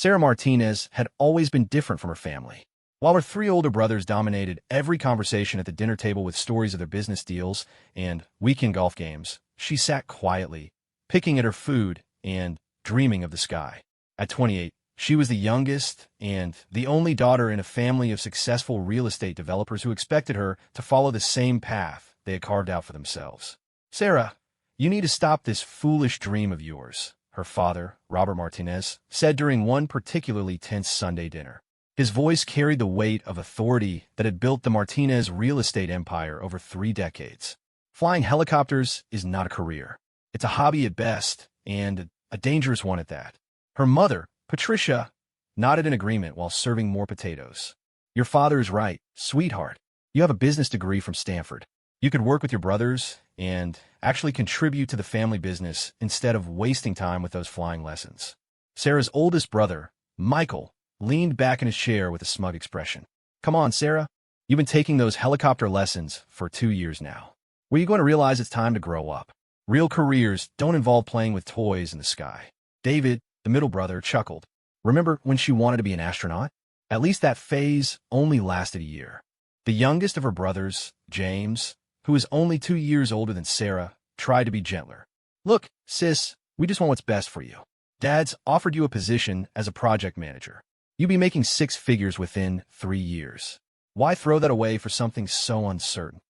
Sarah Martinez had always been different from her family. While her three older brothers dominated every conversation at the dinner table with stories of their business deals and weekend golf games, she sat quietly, picking at her food and dreaming of the sky. At 28, she was the youngest and the only daughter in a family of successful real estate developers who expected her to follow the same path they had carved out for themselves. "Sarah, you need to stop this foolish dream of yours," her father, Robert Martinez, said during one particularly tense Sunday dinner. His voice carried the weight of authority that had built the Martinez real estate empire over 3 decades. Flying helicopters is not a career. It's a hobby at best, and a dangerous one at that. Her mother, Patricia, nodded in agreement while serving more potatoes. "Your father is right, sweetheart. You have a business degree from Stanford. You could work with your brothers and actually contribute to the family business instead of wasting time with those flying lessons." Sarah's oldest brother, Michael, leaned back in his chair with a smug expression. "Come on, Sarah. You've been taking those helicopter lessons for 2 years now. Were you going to realize it's time to grow up? Real careers don't involve playing with toys in the sky." David, the middle brother, chuckled. "Remember when she wanted to be an astronaut? At least that phase only lasted a year." The youngest of her brothers, James, who is only 2 years older than Sarah, tried to be gentler. "Look, sis, we just want what's best for you. Dad's offered you a position as a project manager. You'll be making 6 figures within 3 years. Why throw that away for something so uncertain?"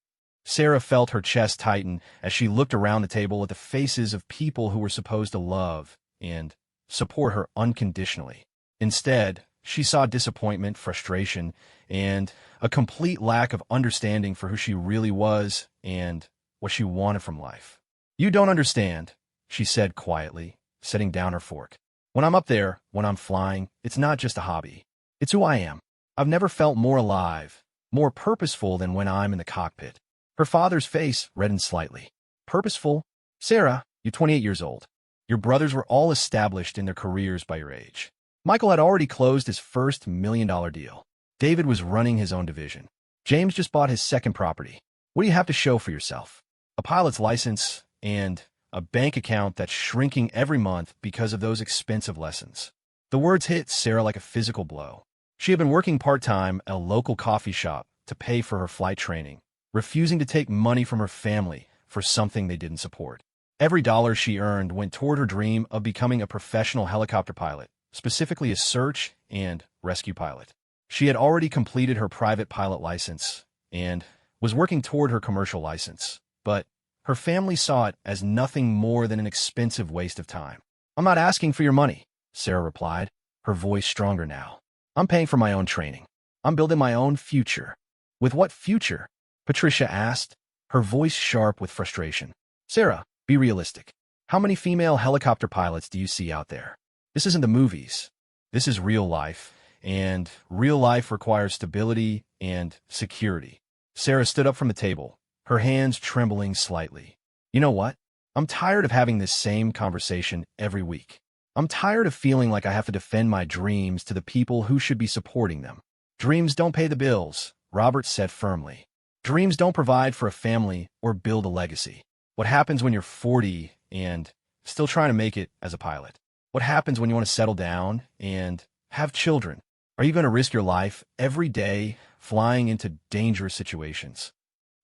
Sarah felt her chest tighten as she looked around the table at the faces of people who were supposed to love and support her unconditionally. Instead, she saw disappointment, frustration, and a complete lack of understanding for who she really was and what she wanted from life. "You don't understand," she said quietly, setting down her fork. "When I'm up there, when I'm flying, it's not just a hobby. It's who I am. I've never felt more alive, more purposeful than when I'm in the cockpit." Her father's face reddened slightly. "Purposeful? Sarah, you're 28 years old. Your brothers were all established in their careers by your age. Michael had already closed his first $1 million deal. David was running his own division. James just bought his second property. What do you have to show for yourself? A pilot's license and a bank account that's shrinking every month because of those expensive lessons." The words hit Sarah like a physical blow. She had been working part-time at a local coffee shop to pay for her flight training, refusing to take money from her family for something they didn't support. Every dollar she earned went toward her dream of becoming a professional helicopter pilot, specifically a search and rescue pilot. She had already completed her private pilot license and was working toward her commercial license, but her family saw it as nothing more than an expensive waste of time. "I'm not asking for your money," Sarah replied, her voice stronger now. "I'm paying for my own training. I'm building my own future." "With what future?" Patricia asked, her voice sharp with frustration. "Sarah, be realistic. How many female helicopter pilots do you see out there? This isn't the movies. This is real life, and real life requires stability and security." Sarah stood up from the table, her hands trembling slightly. "You know what? I'm tired of having this same conversation every week. I'm tired of feeling like I have to defend my dreams to the people who should be supporting them." "Dreams don't pay the bills," Robert said firmly. "Dreams don't provide for a family or build a legacy. What happens when you're 40 and still trying to make it as a pilot? What happens when you want to settle down and have children? Are you going to risk your life every day flying into dangerous situations?"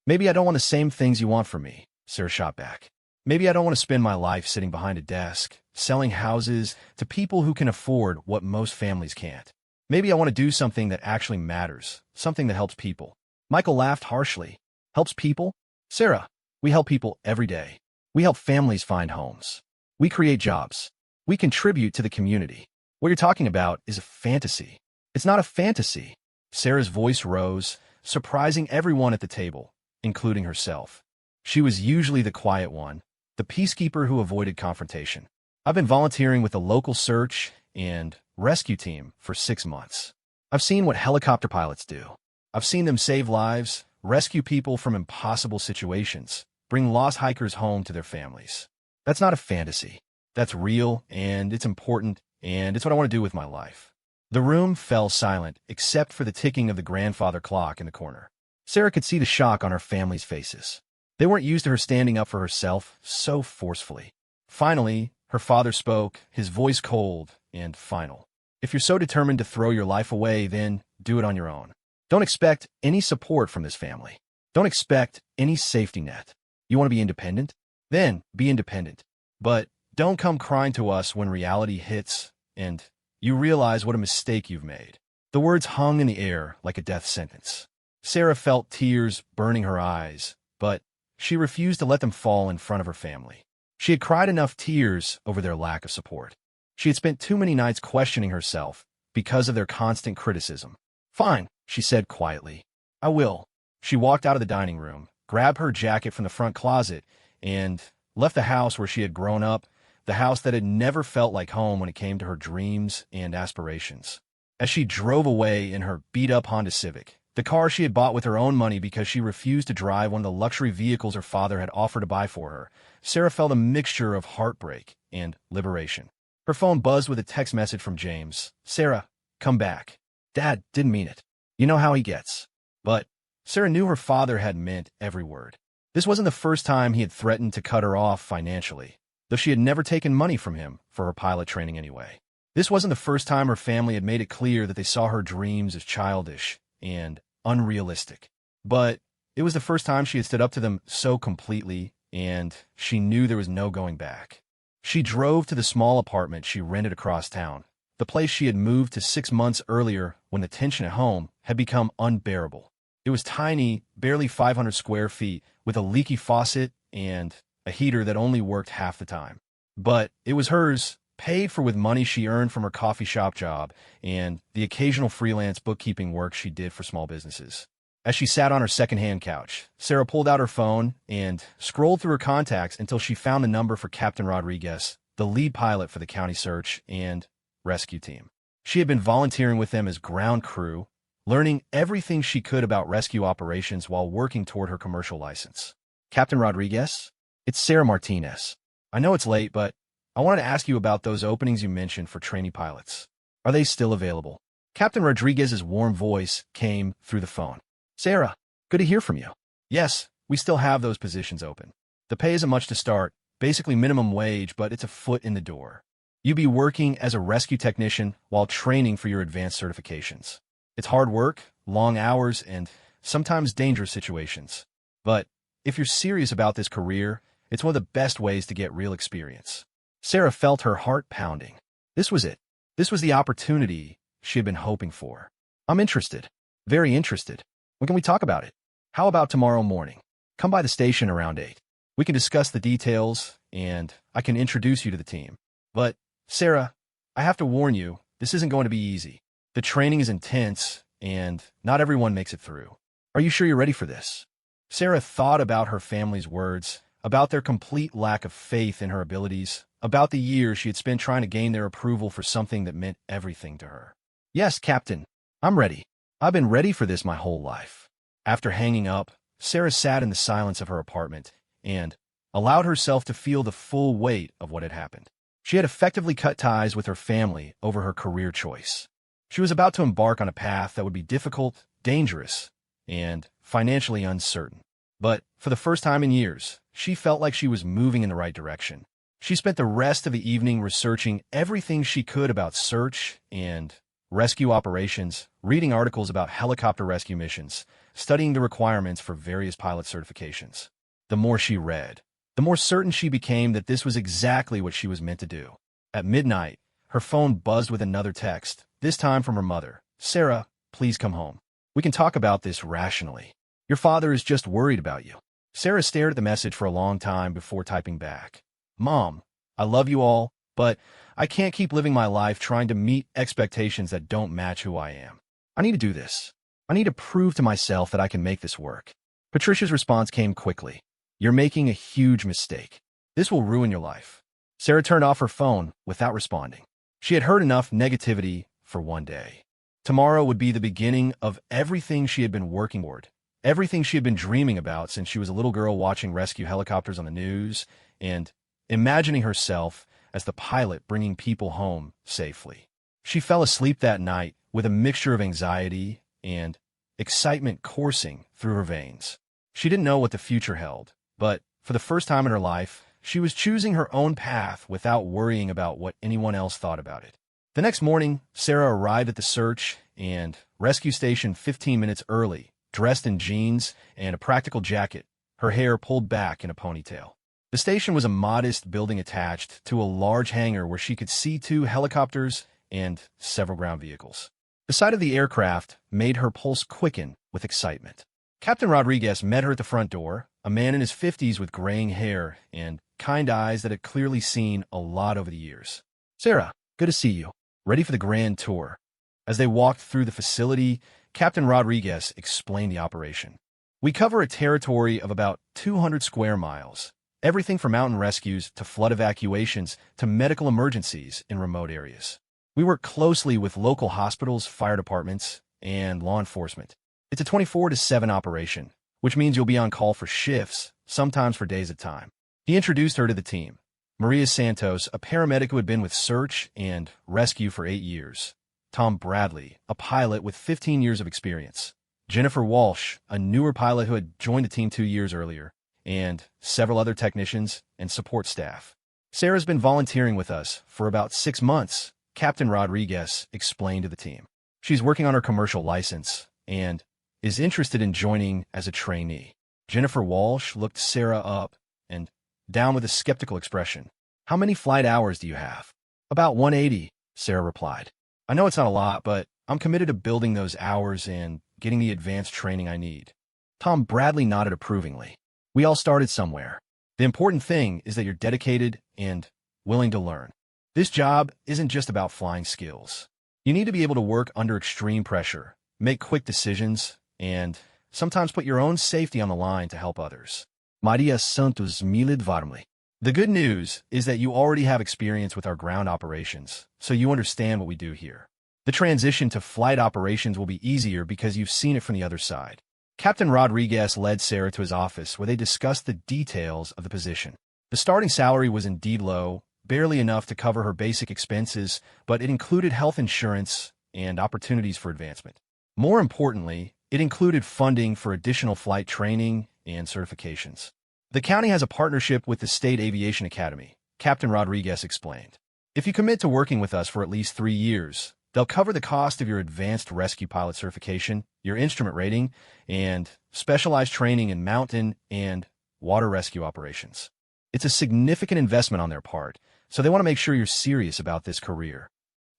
"Maybe I don't want the same things you want from me," Sarah shot back. "Maybe I don't want to spend my life sitting behind a desk, selling houses to people who can afford what most families can't. Maybe I want to do something that actually matters, something that helps people." Michael laughed harshly. "Helps people? Sarah, we help people every day. We help families find homes. We create jobs. We contribute to the community. What you're talking about is a fantasy." "It's not a fantasy." Sarah's voice rose, surprising everyone at the table, including herself. She was usually the quiet one, the peacekeeper who avoided confrontation. "I've been volunteering with a local search and rescue team for 6 months. I've seen what helicopter pilots do. I've seen them save lives, rescue people from impossible situations, bring lost hikers home to their families. That's not a fantasy. That's real, and it's important, and it's what I want to do with my life." The room fell silent, except for the ticking of the grandfather clock in the corner. Sarah could see the shock on her family's faces. They weren't used to her standing up for herself so forcefully. Finally, her father spoke, his voice cold and final. If you're so determined to throw your life away, then do it on your own. Don't expect any support from this family. Don't expect any safety net. You want to be independent? Then be independent. But don't come crying to us when reality hits and you realize what a mistake you've made. The words hung in the air like a death sentence. Sarah felt tears burning her eyes, but she refused to let them fall in front of her family. She had cried enough tears over their lack of support. She had spent too many nights questioning herself because of their constant criticism. Fine, she said quietly. I will. She walked out of the dining room, grabbed her jacket from the front closet, and left the house where she had grown up, the house that had never felt like home when it came to her dreams and aspirations. As she drove away in her beat-up Honda Civic, the car she had bought with her own money because she refused to drive one of the luxury vehicles her father had offered to buy for her, Sarah felt a mixture of heartbreak and liberation. Her phone buzzed with a text message from James. Sarah, come back. Dad didn't mean it. You know how he gets. But Sarah knew her father had meant every word. This wasn't the first time he had threatened to cut her off financially, though she had never taken money from him for her pilot training anyway. This wasn't the first time her family had made it clear that they saw her dreams as childish and unrealistic. But it was the first time she had stood up to them so completely, and she knew there was no going back. She drove to the small apartment she rented across town, the place she had moved to 6 months earlier when the tension at home had become unbearable. It was tiny, barely 500 square feet, with a leaky faucet and a heater that only worked half the time. But it was hers, paid for with money she earned from her coffee shop job and the occasional freelance bookkeeping work she did for small businesses. As she sat on her secondhand couch, Sarah pulled out her phone and scrolled through her contacts until she found the number for Captain Rodriguez, the lead pilot for the county search and rescue team. She had been volunteering with them as ground crew, learning everything she could about rescue operations while working toward her commercial license. Captain Rodriguez? It's Sarah Martinez. I know it's late, but I wanted to ask you about those openings you mentioned for trainee pilots. Are they still available? Captain Rodriguez's warm voice came through the phone. Sarah, good to hear from you. Yes, we still have those positions open. The pay isn't much to start, basically minimum wage, but it's a foot in the door. You'd be working as a rescue technician while training for your advanced certifications. It's hard work, long hours, and sometimes dangerous situations. But if you're serious about this career, it's one of the best ways to get real experience. Sarah felt her heart pounding. This was it. This was the opportunity she had been hoping for. I'm interested. Very interested. When can we talk about it? How about tomorrow morning? Come by the station around 8. We can discuss the details, and I can introduce you to the team. But, Sarah, I have to warn you, this isn't going to be easy. The training is intense, and not everyone makes it through. Are you sure you're ready for this? Sarah thought about her family's words, about their complete lack of faith in her abilities, about the years she had spent trying to gain their approval for something that meant everything to her. Yes, Captain, I'm ready. I've been ready for this my whole life. After hanging up, Sarah sat in the silence of her apartment and allowed herself to feel the full weight of what had happened. She had effectively cut ties with her family over her career choice. She was about to embark on a path that would be difficult, dangerous, and financially uncertain. But for the first time in years, she felt like she was moving in the right direction. She spent the rest of the evening researching everything she could about search and rescue operations, reading articles about helicopter rescue missions, studying the requirements for various pilot certifications. The more she read, the more certain she became that this was exactly what she was meant to do. At midnight, her phone buzzed with another text, this time from her mother. Sarah, please come home. We can talk about this rationally. Your father is just worried about you. Sarah stared at the message for a long time before typing back. Mom, I love you all, but I can't keep living my life trying to meet expectations that don't match who I am. I need to do this. I need to prove to myself that I can make this work. Patricia's response came quickly. You're making a huge mistake. This will ruin your life. Sarah turned off her phone without responding. She had heard enough negativity for one day. Tomorrow would be the beginning of everything she had been working toward, everything she had been dreaming about since she was a little girl watching rescue helicopters on the news and imagining herself as the pilot bringing people home safely. She fell asleep that night with a mixture of anxiety and excitement coursing through her veins. She didn't know what the future held, but for the first time in her life, she was choosing her own path without worrying about what anyone else thought about it. The next morning, Sarah arrived at the search and rescue station 15 minutes early, dressed in jeans and a practical jacket, her hair pulled back in a ponytail. The station was a modest building attached to a large hangar where she could see 2 helicopters and several ground vehicles. The sight of the aircraft made her pulse quicken with excitement. Captain Rodriguez met her at the front door, a man in his 50s with graying hair and kind eyes that had clearly seen a lot over the years. "Sarah, good to see you. Ready for the grand tour?" As they walked through the facility, Captain Rodriguez explained the operation. "We cover a territory of about 200 square miles, everything from mountain rescues to flood evacuations to medical emergencies in remote areas. We work closely with local hospitals, fire departments, and law enforcement. It's a 24/7 operation, which means you'll be on call for shifts, sometimes for days at a time." He introduced her to the team. Maria Santos, a paramedic who had been with search and rescue for 8 years. Tom Bradley, a pilot with 15 years of experience. Jennifer Walsh, a newer pilot who had joined the team 2 years earlier, and several other technicians and support staff. "Sarah's been volunteering with us for about 6 months, Captain Rodriguez explained to the team. "She's working on her commercial license and is interested in joining as a trainee." Jennifer Walsh looked Sarah up and down with a skeptical expression. "How many flight hours do you have?" "About 180, Sarah replied. "I know it's not a lot, but I'm committed to building those hours and getting the advanced training I need." Tom Bradley nodded approvingly. "We all started somewhere. The important thing is that you're dedicated and willing to learn. This job isn't just about flying skills. You need to be able to work under extreme pressure, make quick decisions, and sometimes put your own safety on the line to help others." Maria Santos smiled warmly. "The good news is that you already have experience with our ground operations, so you understand what we do here. The transition to flight operations will be easier because you've seen it from the other side." Captain Rodriguez led Sarah to his office where they discussed the details of the position. The starting salary was indeed low, barely enough to cover her basic expenses, but it included health insurance and opportunities for advancement. More importantly, it included funding for additional flight training and certifications. "The county has a partnership with the State Aviation Academy," Captain Rodriguez explained. "If you commit to working with us for at least 3 years, they'll cover the cost of your advanced rescue pilot certification, your instrument rating, and specialized training in mountain and water rescue operations. It's a significant investment on their part, so they want to make sure you're serious about this career."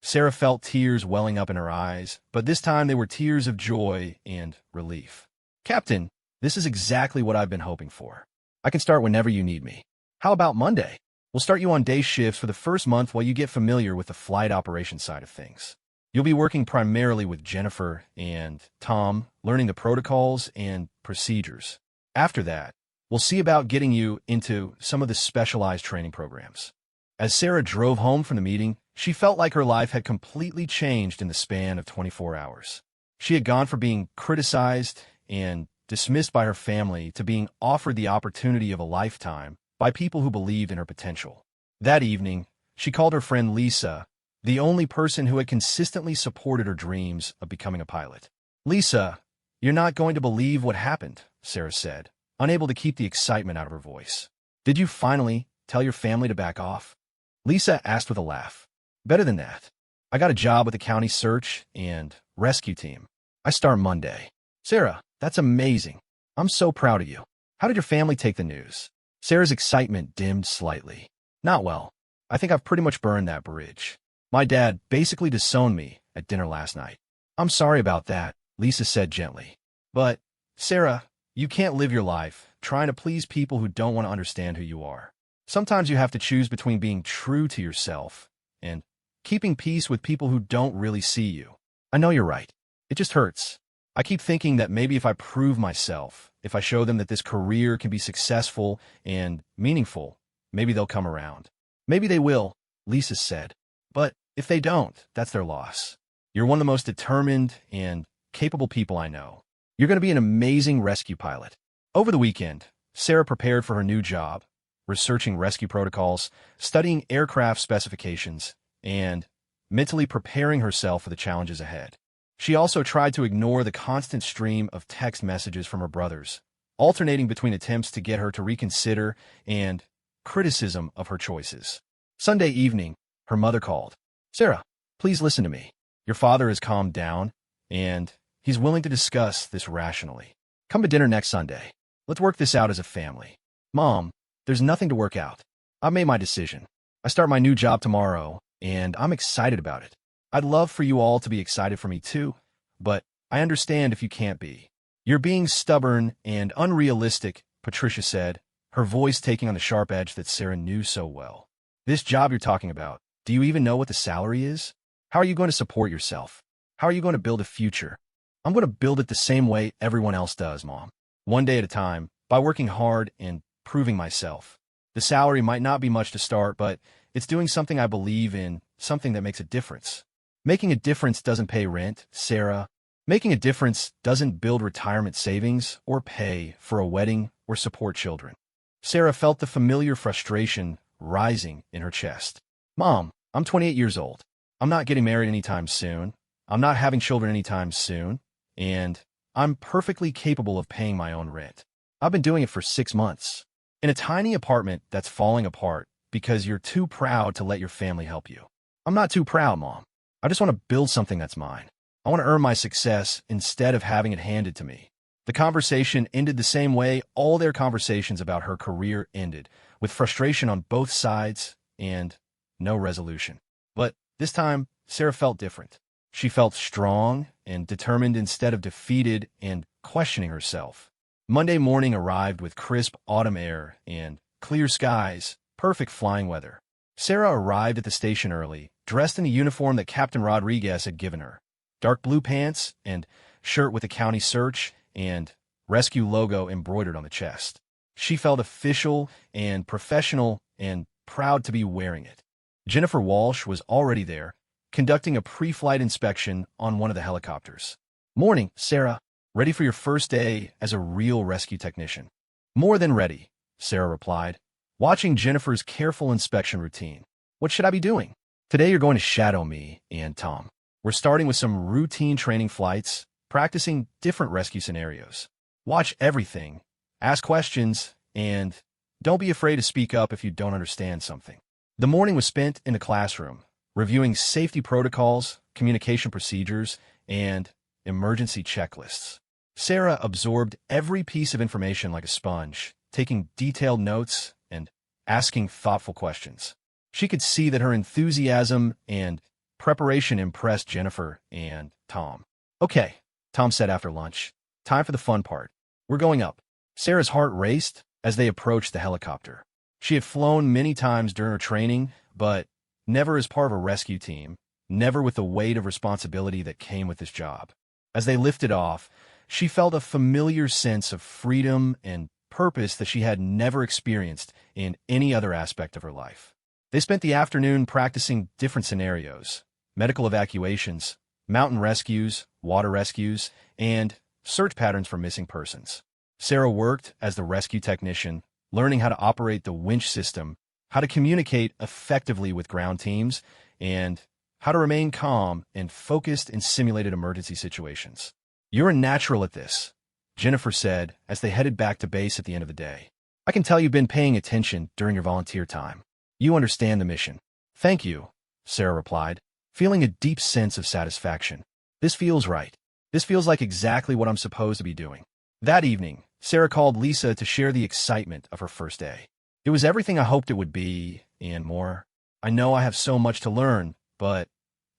Sarah felt tears welling up in her eyes, but this time they were tears of joy and relief. "Captain, this is exactly what I've been hoping for. I can start whenever you need me. How about Monday? We'll start you on day shifts for the first month while you get familiar with the flight operations side of things. You'll be working primarily with Jennifer and Tom, learning the protocols and procedures. After that, we'll see about getting you into some of the specialized training programs." As Sarah drove home from the meeting, she felt like her life had completely changed in the span of 24 hours. She had gone from being criticized and dismissed by her family to being offered the opportunity of a lifetime by people who believed in her potential. That evening, she called her friend Lisa, the only person who had consistently supported her dreams of becoming a pilot. "Lisa, you're not going to believe what happened," Sarah said, unable to keep the excitement out of her voice. "Did you finally tell your family to back off?" Lisa asked with a laugh. "Better than that. I got a job with the county search and rescue team. I start Monday." "Sarah, that's amazing. I'm so proud of you. How did your family take the news?" Sarah's excitement dimmed slightly. "Not well. I think I've pretty much burned that bridge. My dad basically disowned me at dinner last night." "I'm sorry about that," Lisa said gently. "But, Sarah, you can't live your life trying to please people who don't want to understand who you are. Sometimes you have to choose between being true to yourself and keeping peace with people who don't really see you. I know you're right. It just hurts. I keep thinking that maybe if I prove myself, if I show them that this career can be successful and meaningful, maybe they'll come around." "Maybe they will," Lisa said. "But if they don't, that's their loss. You're one of the most determined and capable people I know. You're going to be an amazing rescue pilot." Over the weekend, Sarah prepared for her new job, researching rescue protocols, studying aircraft specifications, and mentally preparing herself for the challenges ahead. She also tried to ignore the constant stream of text messages from her brothers, alternating between attempts to get her to reconsider and criticism of her choices. Sunday evening, her mother called. "Sarah, Please listen to me. Your father has calmed down, and he's willing to discuss this rationally. Come to dinner next Sunday. Let's work this out as a family. Mom, there's nothing to work out. I've made my decision. I start my new job tomorrow, and I'm excited about it. I'd love for you all to be excited for me too, but I understand if you can't be. You're being stubborn and unrealistic, Patricia said, her voice taking on the sharp edge that Sarah knew so well. This job you're talking about, do you even know what the salary is? How are you going to support yourself? How are you going to build a future? I'm going to build it the same way everyone else does, Mom. One day at a time, by working hard and proving myself. The salary might not be much to start, but it's doing something I believe in, something that makes a difference. Making a difference doesn't pay rent, Sarah. Making a difference doesn't build retirement savings or pay for a wedding or support children. Sarah felt the familiar frustration rising in her chest. Mom, I'm 28 years old. I'm not getting married anytime soon. I'm not having children anytime soon. And I'm perfectly capable of paying my own rent. I've been doing it for 6 months. In a tiny apartment that's falling apart because you're too proud to let your family help you. I'm not too proud, Mom. I just want to build something that's mine. I want to earn my success instead of having it handed to me. The conversation ended the same way all their conversations about her career ended, with frustration on both sides and no resolution. But this time, Sarah felt different. She felt strong and determined instead of defeated and questioning herself. Monday morning arrived with crisp autumn air and clear skies, perfect flying weather. Sarah arrived at the station early, dressed in a uniform that Captain Rodriguez had given her. Dark blue pants and shirt with a county search and rescue logo embroidered on the chest. She felt official and professional and proud to be wearing it. Jennifer Walsh was already there, conducting a pre-flight inspection on one of the helicopters. Morning, Sarah. Ready for your first day as a real rescue technician? More than ready, Sarah replied, watching Jennifer's careful inspection routine. What should I be doing? Today you're going to shadow me and Tom. We're starting with some routine training flights, practicing different rescue scenarios. Watch everything, ask questions, and don't be afraid to speak up if you don't understand something. The morning was spent in a classroom, reviewing safety protocols, communication procedures, and emergency checklists. Sarah absorbed every piece of information like a sponge, taking detailed notes and asking thoughtful questions. She could see that her enthusiasm and preparation impressed Jennifer and Tom. Okay, Tom said after lunch. Time for the fun part. We're going up. Sarah's heart raced as they approached the helicopter. She had flown many times during her training, but never as part of a rescue team, never with the weight of responsibility that came with this job. As they lifted off, she felt a familiar sense of freedom and purpose that she had never experienced in any other aspect of her life. They spent the afternoon practicing different scenarios: medical evacuations, mountain rescues, water rescues, and search patterns for missing persons. Sarah worked as the rescue technician, learning how to operate the winch system, how to communicate effectively with ground teams, and how to remain calm and focused in simulated emergency situations. You're a natural at this, Jennifer said as they headed back to base at the end of the day. I can tell you've been paying attention during your volunteer time. You understand the mission. Thank you, Sarah replied, feeling a deep sense of satisfaction. This feels right. This feels like exactly what I'm supposed to be doing. That evening, Sarah called Lisa to share the excitement of her first day. It was everything I hoped it would be, and more. I know I have so much to learn, but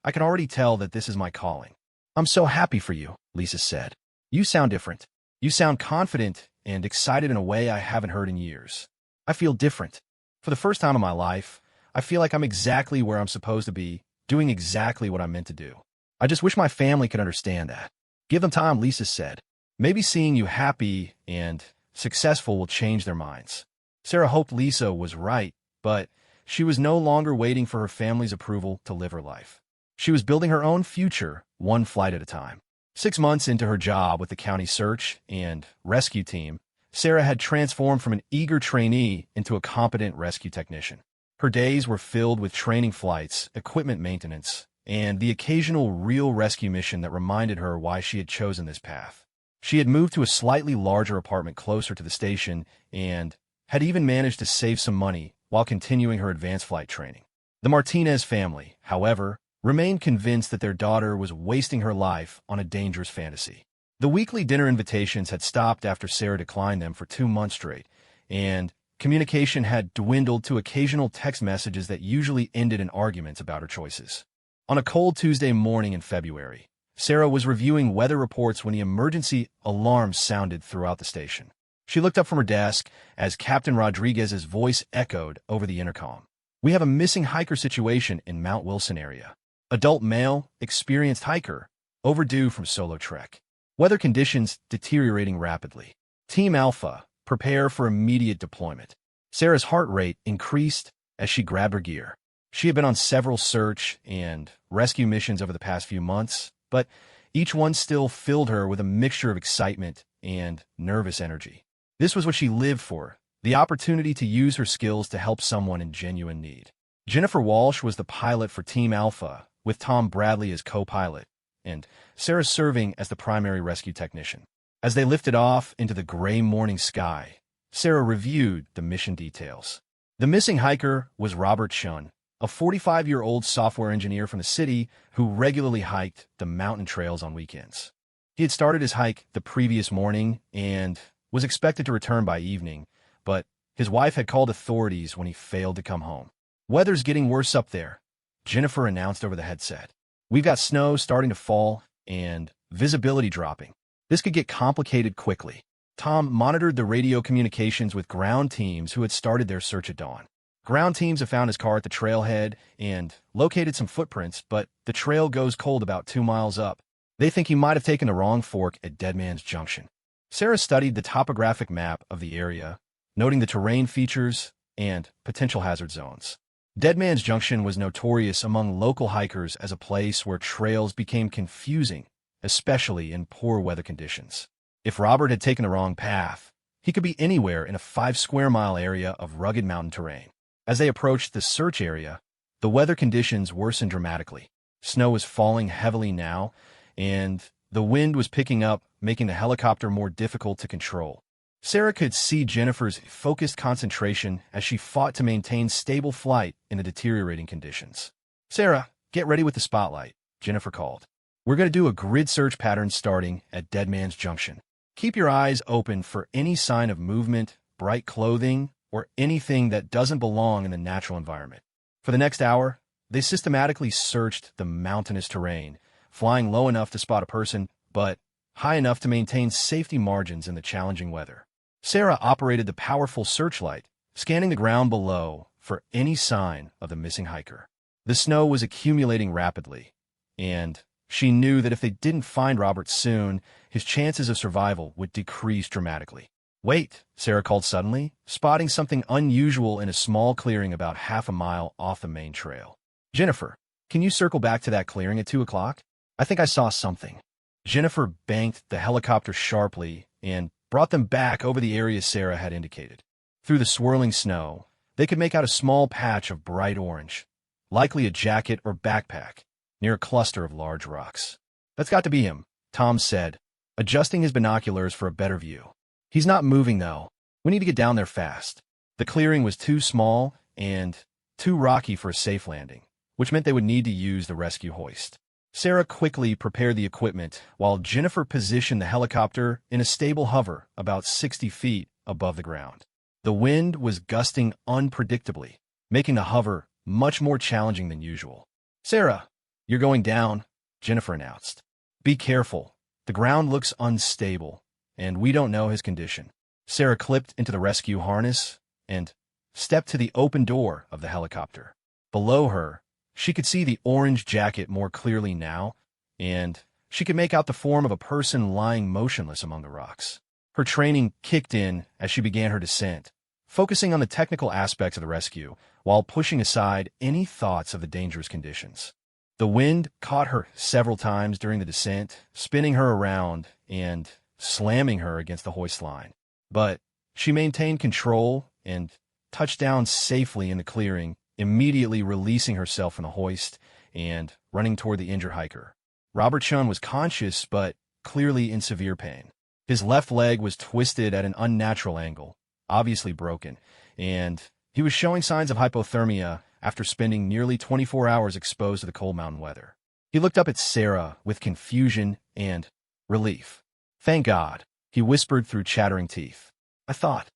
I can already tell that this is my calling. I'm so happy for you, Lisa said. You sound different. You sound confident and excited in a way I haven't heard in years. I feel different. For the first time in my life, I feel like I'm exactly where I'm supposed to be, doing exactly what I'm meant to do. I just wish my family could understand that. Give them time, Lisa said. Maybe seeing you happy and successful will change their minds. Sarah hoped Lisa was right, but she was no longer waiting for her family's approval to live her life. She was building her own future, one flight at a time. 6 months into her job with the county search and rescue team, Sarah had transformed from an eager trainee into a competent rescue technician. Her days were filled with training flights, equipment maintenance, and the occasional real rescue mission that reminded her why she had chosen this path. She had moved to a slightly larger apartment closer to the station and had even managed to save some money while continuing her advanced flight training. The Martinez family, however, remained convinced that their daughter was wasting her life on a dangerous fantasy. The weekly dinner invitations had stopped after Sarah declined them for 2 months straight, and communication had dwindled to occasional text messages that usually ended in arguments about her choices. On a cold Tuesday morning in February, Sarah was reviewing weather reports when the emergency alarm sounded throughout the station. She looked up from her desk as Captain Rodriguez's voice echoed over the intercom. "We have a missing hiker situation in Mount Wilson area. Adult male, experienced hiker, overdue from solo trek. Weather conditions deteriorating rapidly. Team Alpha, prepare for immediate deployment." Sarah's heart rate increased as she grabbed her gear. She had been on several search and rescue missions over the past few months, but each one still filled her with a mixture of excitement and nervous energy. This was what she lived for, the opportunity to use her skills to help someone in genuine need. Jennifer Walsh was the pilot for Team Alpha, with Tom Bradley as co-pilot, and Sarah serving as the primary rescue technician. As they lifted off into the gray morning sky, Sarah reviewed the mission details. The missing hiker was Robert Chun, a 45-year-old software engineer from the city who regularly hiked the mountain trails on weekends. He had started his hike the previous morning and was expected to return by evening, but his wife had called authorities when he failed to come home. "Weather's getting worse up there," Jennifer announced over the headset. "We've got snow starting to fall and visibility dropping. This could get complicated quickly." Tom monitored the radio communications with ground teams who had started their search at dawn. Ground teams have found his car at the trailhead and located some footprints, but the trail goes cold about 2 miles up. They think he might have taken the wrong fork at Dead Man's Junction. Sarah studied the topographic map of the area, noting the terrain features and potential hazard zones. Dead Man's Junction was notorious among local hikers as a place where trails became confusing, especially in poor weather conditions. If Robert had taken the wrong path, he could be anywhere in a 5-square-mile area of rugged mountain terrain. As they approached the search area, the weather conditions worsened dramatically. Snow was falling heavily now, and the wind was picking up, making the helicopter more difficult to control. Sarah could see Jennifer's focused concentration as she fought to maintain stable flight in the deteriorating conditions. "Sarah, get ready with the spotlight," Jennifer called. "We're going to do a grid search pattern starting at Dead Man's Junction. Keep your eyes open for any sign of movement, bright clothing, or anything that doesn't belong in the natural environment." For the next hour, they systematically searched the mountainous terrain, flying low enough to spot a person, but high enough to maintain safety margins in the challenging weather. Sarah operated the powerful searchlight, scanning the ground below for any sign of the missing hiker. The snow was accumulating rapidly, and she knew that if they didn't find Robert soon, his chances of survival would decrease dramatically. "Wait," Sarah called suddenly, spotting something unusual in a small clearing about half a mile off the main trail. "Jennifer, can you circle back to that clearing at 2 o'clock? I think I saw something." Jennifer banked the helicopter sharply and brought them back over the area Sarah had indicated. Through the swirling snow, they could make out a small patch of bright orange, likely a jacket or backpack, near a cluster of large rocks. "That's got to be him," Tom said, adjusting his binoculars for a better view. "He's not moving, though. We need to get down there fast." The clearing was too small and too rocky for a safe landing, which meant they would need to use the rescue hoist. Sarah quickly prepared the equipment while Jennifer positioned the helicopter in a stable hover about 60 feet above the ground. The wind was gusting unpredictably, making the hover much more challenging than usual. "Sarah, you're going down," Jennifer announced. "Be careful. The ground looks unstable, and we don't know his condition." Sarah clipped into the rescue harness and stepped to the open door of the helicopter. Below her, she could see the orange jacket more clearly now, and she could make out the form of a person lying motionless among the rocks. Her training kicked in as she began her descent, focusing on the technical aspects of the rescue while pushing aside any thoughts of the dangerous conditions. The wind caught her several times during the descent, spinning her around and slamming her against the hoist line. But she maintained control and touched down safely in the clearing, immediately releasing herself from the hoist and running toward the injured hiker. Robert Chun was conscious but clearly in severe pain. His left leg was twisted at an unnatural angle, obviously broken, and he was showing signs of hypothermia after spending nearly 24 hours exposed to the cold mountain weather. He looked up at Sarah with confusion and relief. "Thank God," he whispered through chattering teeth. I thought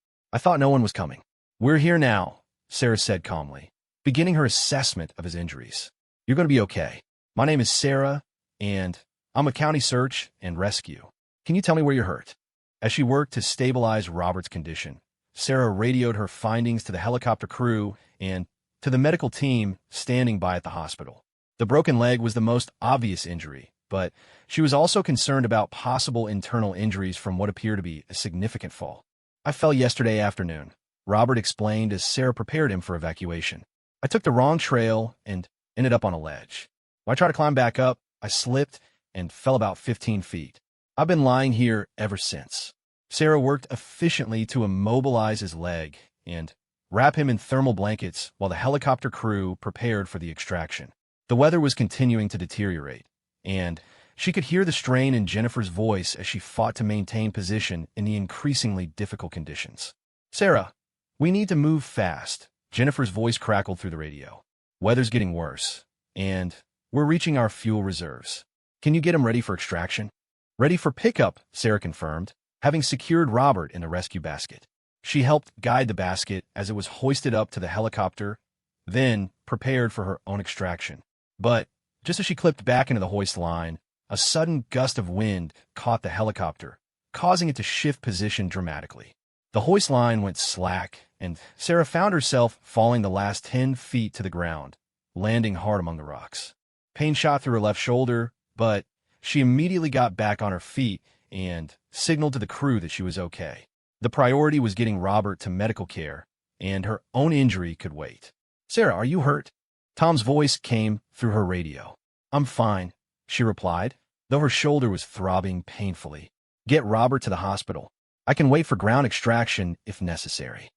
no one was coming." "We're here now," Sarah said calmly, beginning her assessment of his injuries. "You're going to be okay. My name is Sarah, and I'm a county search and rescue. Can you tell me where you're hurt?" As she worked to stabilize Robert's condition, Sarah radioed her findings to the helicopter crew and to the medical team standing by at the hospital. The broken leg was the most obvious injury, but she was also concerned about possible internal injuries from what appeared to be a significant fall. "I fell yesterday afternoon," Robert explained as Sarah prepared him for evacuation. "I took the wrong trail and ended up on a ledge. When I tried to climb back up, I slipped and fell about 15 feet. I've been lying here ever since." Sarah worked efficiently to immobilize his leg and wrap him in thermal blankets while the helicopter crew prepared for the extraction. The weather was continuing to deteriorate, and she could hear the strain in Jennifer's voice as she fought to maintain position in the increasingly difficult conditions. "Sarah, we need to move fast," Jennifer's voice crackled through the radio. "Weather's getting worse, and we're reaching our fuel reserves. Can you get them ready for extraction?" "Ready for pickup," Sarah confirmed, having secured Robert in the rescue basket. She helped guide the basket as it was hoisted up to the helicopter, then prepared for her own extraction. But just as she clipped back into the hoist line, a sudden gust of wind caught the helicopter, causing it to shift position dramatically. The hoist line went slack, and Sarah found herself falling the last 10 feet to the ground, landing hard among the rocks. Pain shot through her left shoulder, but she immediately got back on her feet and signaled to the crew that she was okay. The priority was getting Robert to medical care, and her own injury could wait. "Sarah, are you hurt?" Tom's voice came through her radio. "I'm fine," she replied, though her shoulder was throbbing painfully. "Get Robert to the hospital. I can wait for ground extraction if necessary."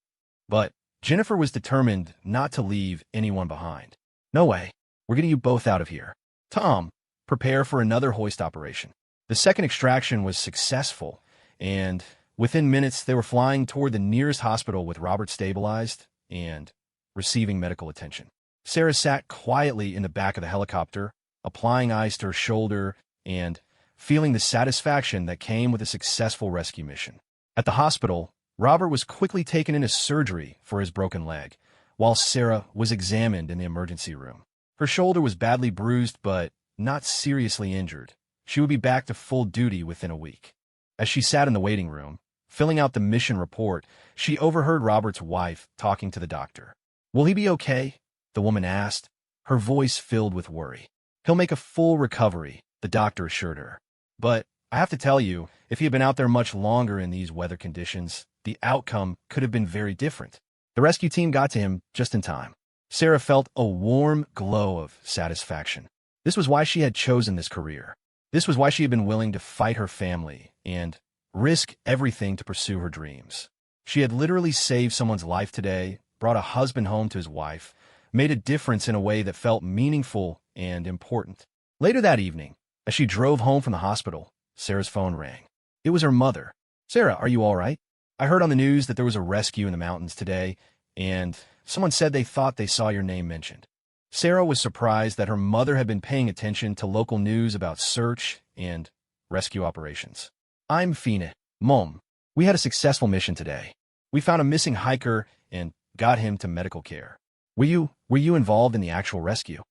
But Jennifer was determined not to leave anyone behind. "No way. We're getting you both out of here. Tom, prepare for another hoist operation." The second extraction was successful, and within minutes they were flying toward the nearest hospital with Robert stabilized and receiving medical attention. Sarah sat quietly in the back of the helicopter, applying ice to her shoulder and feeling the satisfaction that came with a successful rescue mission. At the hospital, Robert was quickly taken into surgery for his broken leg, while Sarah was examined in the emergency room. Her shoulder was badly bruised but not seriously injured. She would be back to full duty within a week. As she sat in the waiting room, filling out the mission report, she overheard Robert's wife talking to the doctor. "Will he be okay?" the woman asked, her voice filled with worry. "He'll make a full recovery," the doctor assured her. "But I have to tell you, if he had been out there much longer in these weather conditions, the outcome could have been very different." The rescue team got to him just in time. Sarah felt a warm glow of satisfaction. This was why she had chosen this career. This was why she had been willing to fight her family and risk everything to pursue her dreams. She had literally saved someone's life today, brought a husband home to his wife, made a difference in a way that felt meaningful and important. Later that evening, as she drove home from the hospital, Sarah's phone rang. It was her mother. "Sarah, are you all right? I heard on the news that there was a rescue in the mountains today, and someone said they thought they saw your name mentioned." Sarah was surprised that her mother had been paying attention to local news about search and rescue operations. "I'm Fina. Mom, we had a successful mission today. We found a missing hiker and got him to medical care." Were you involved in the actual rescue?"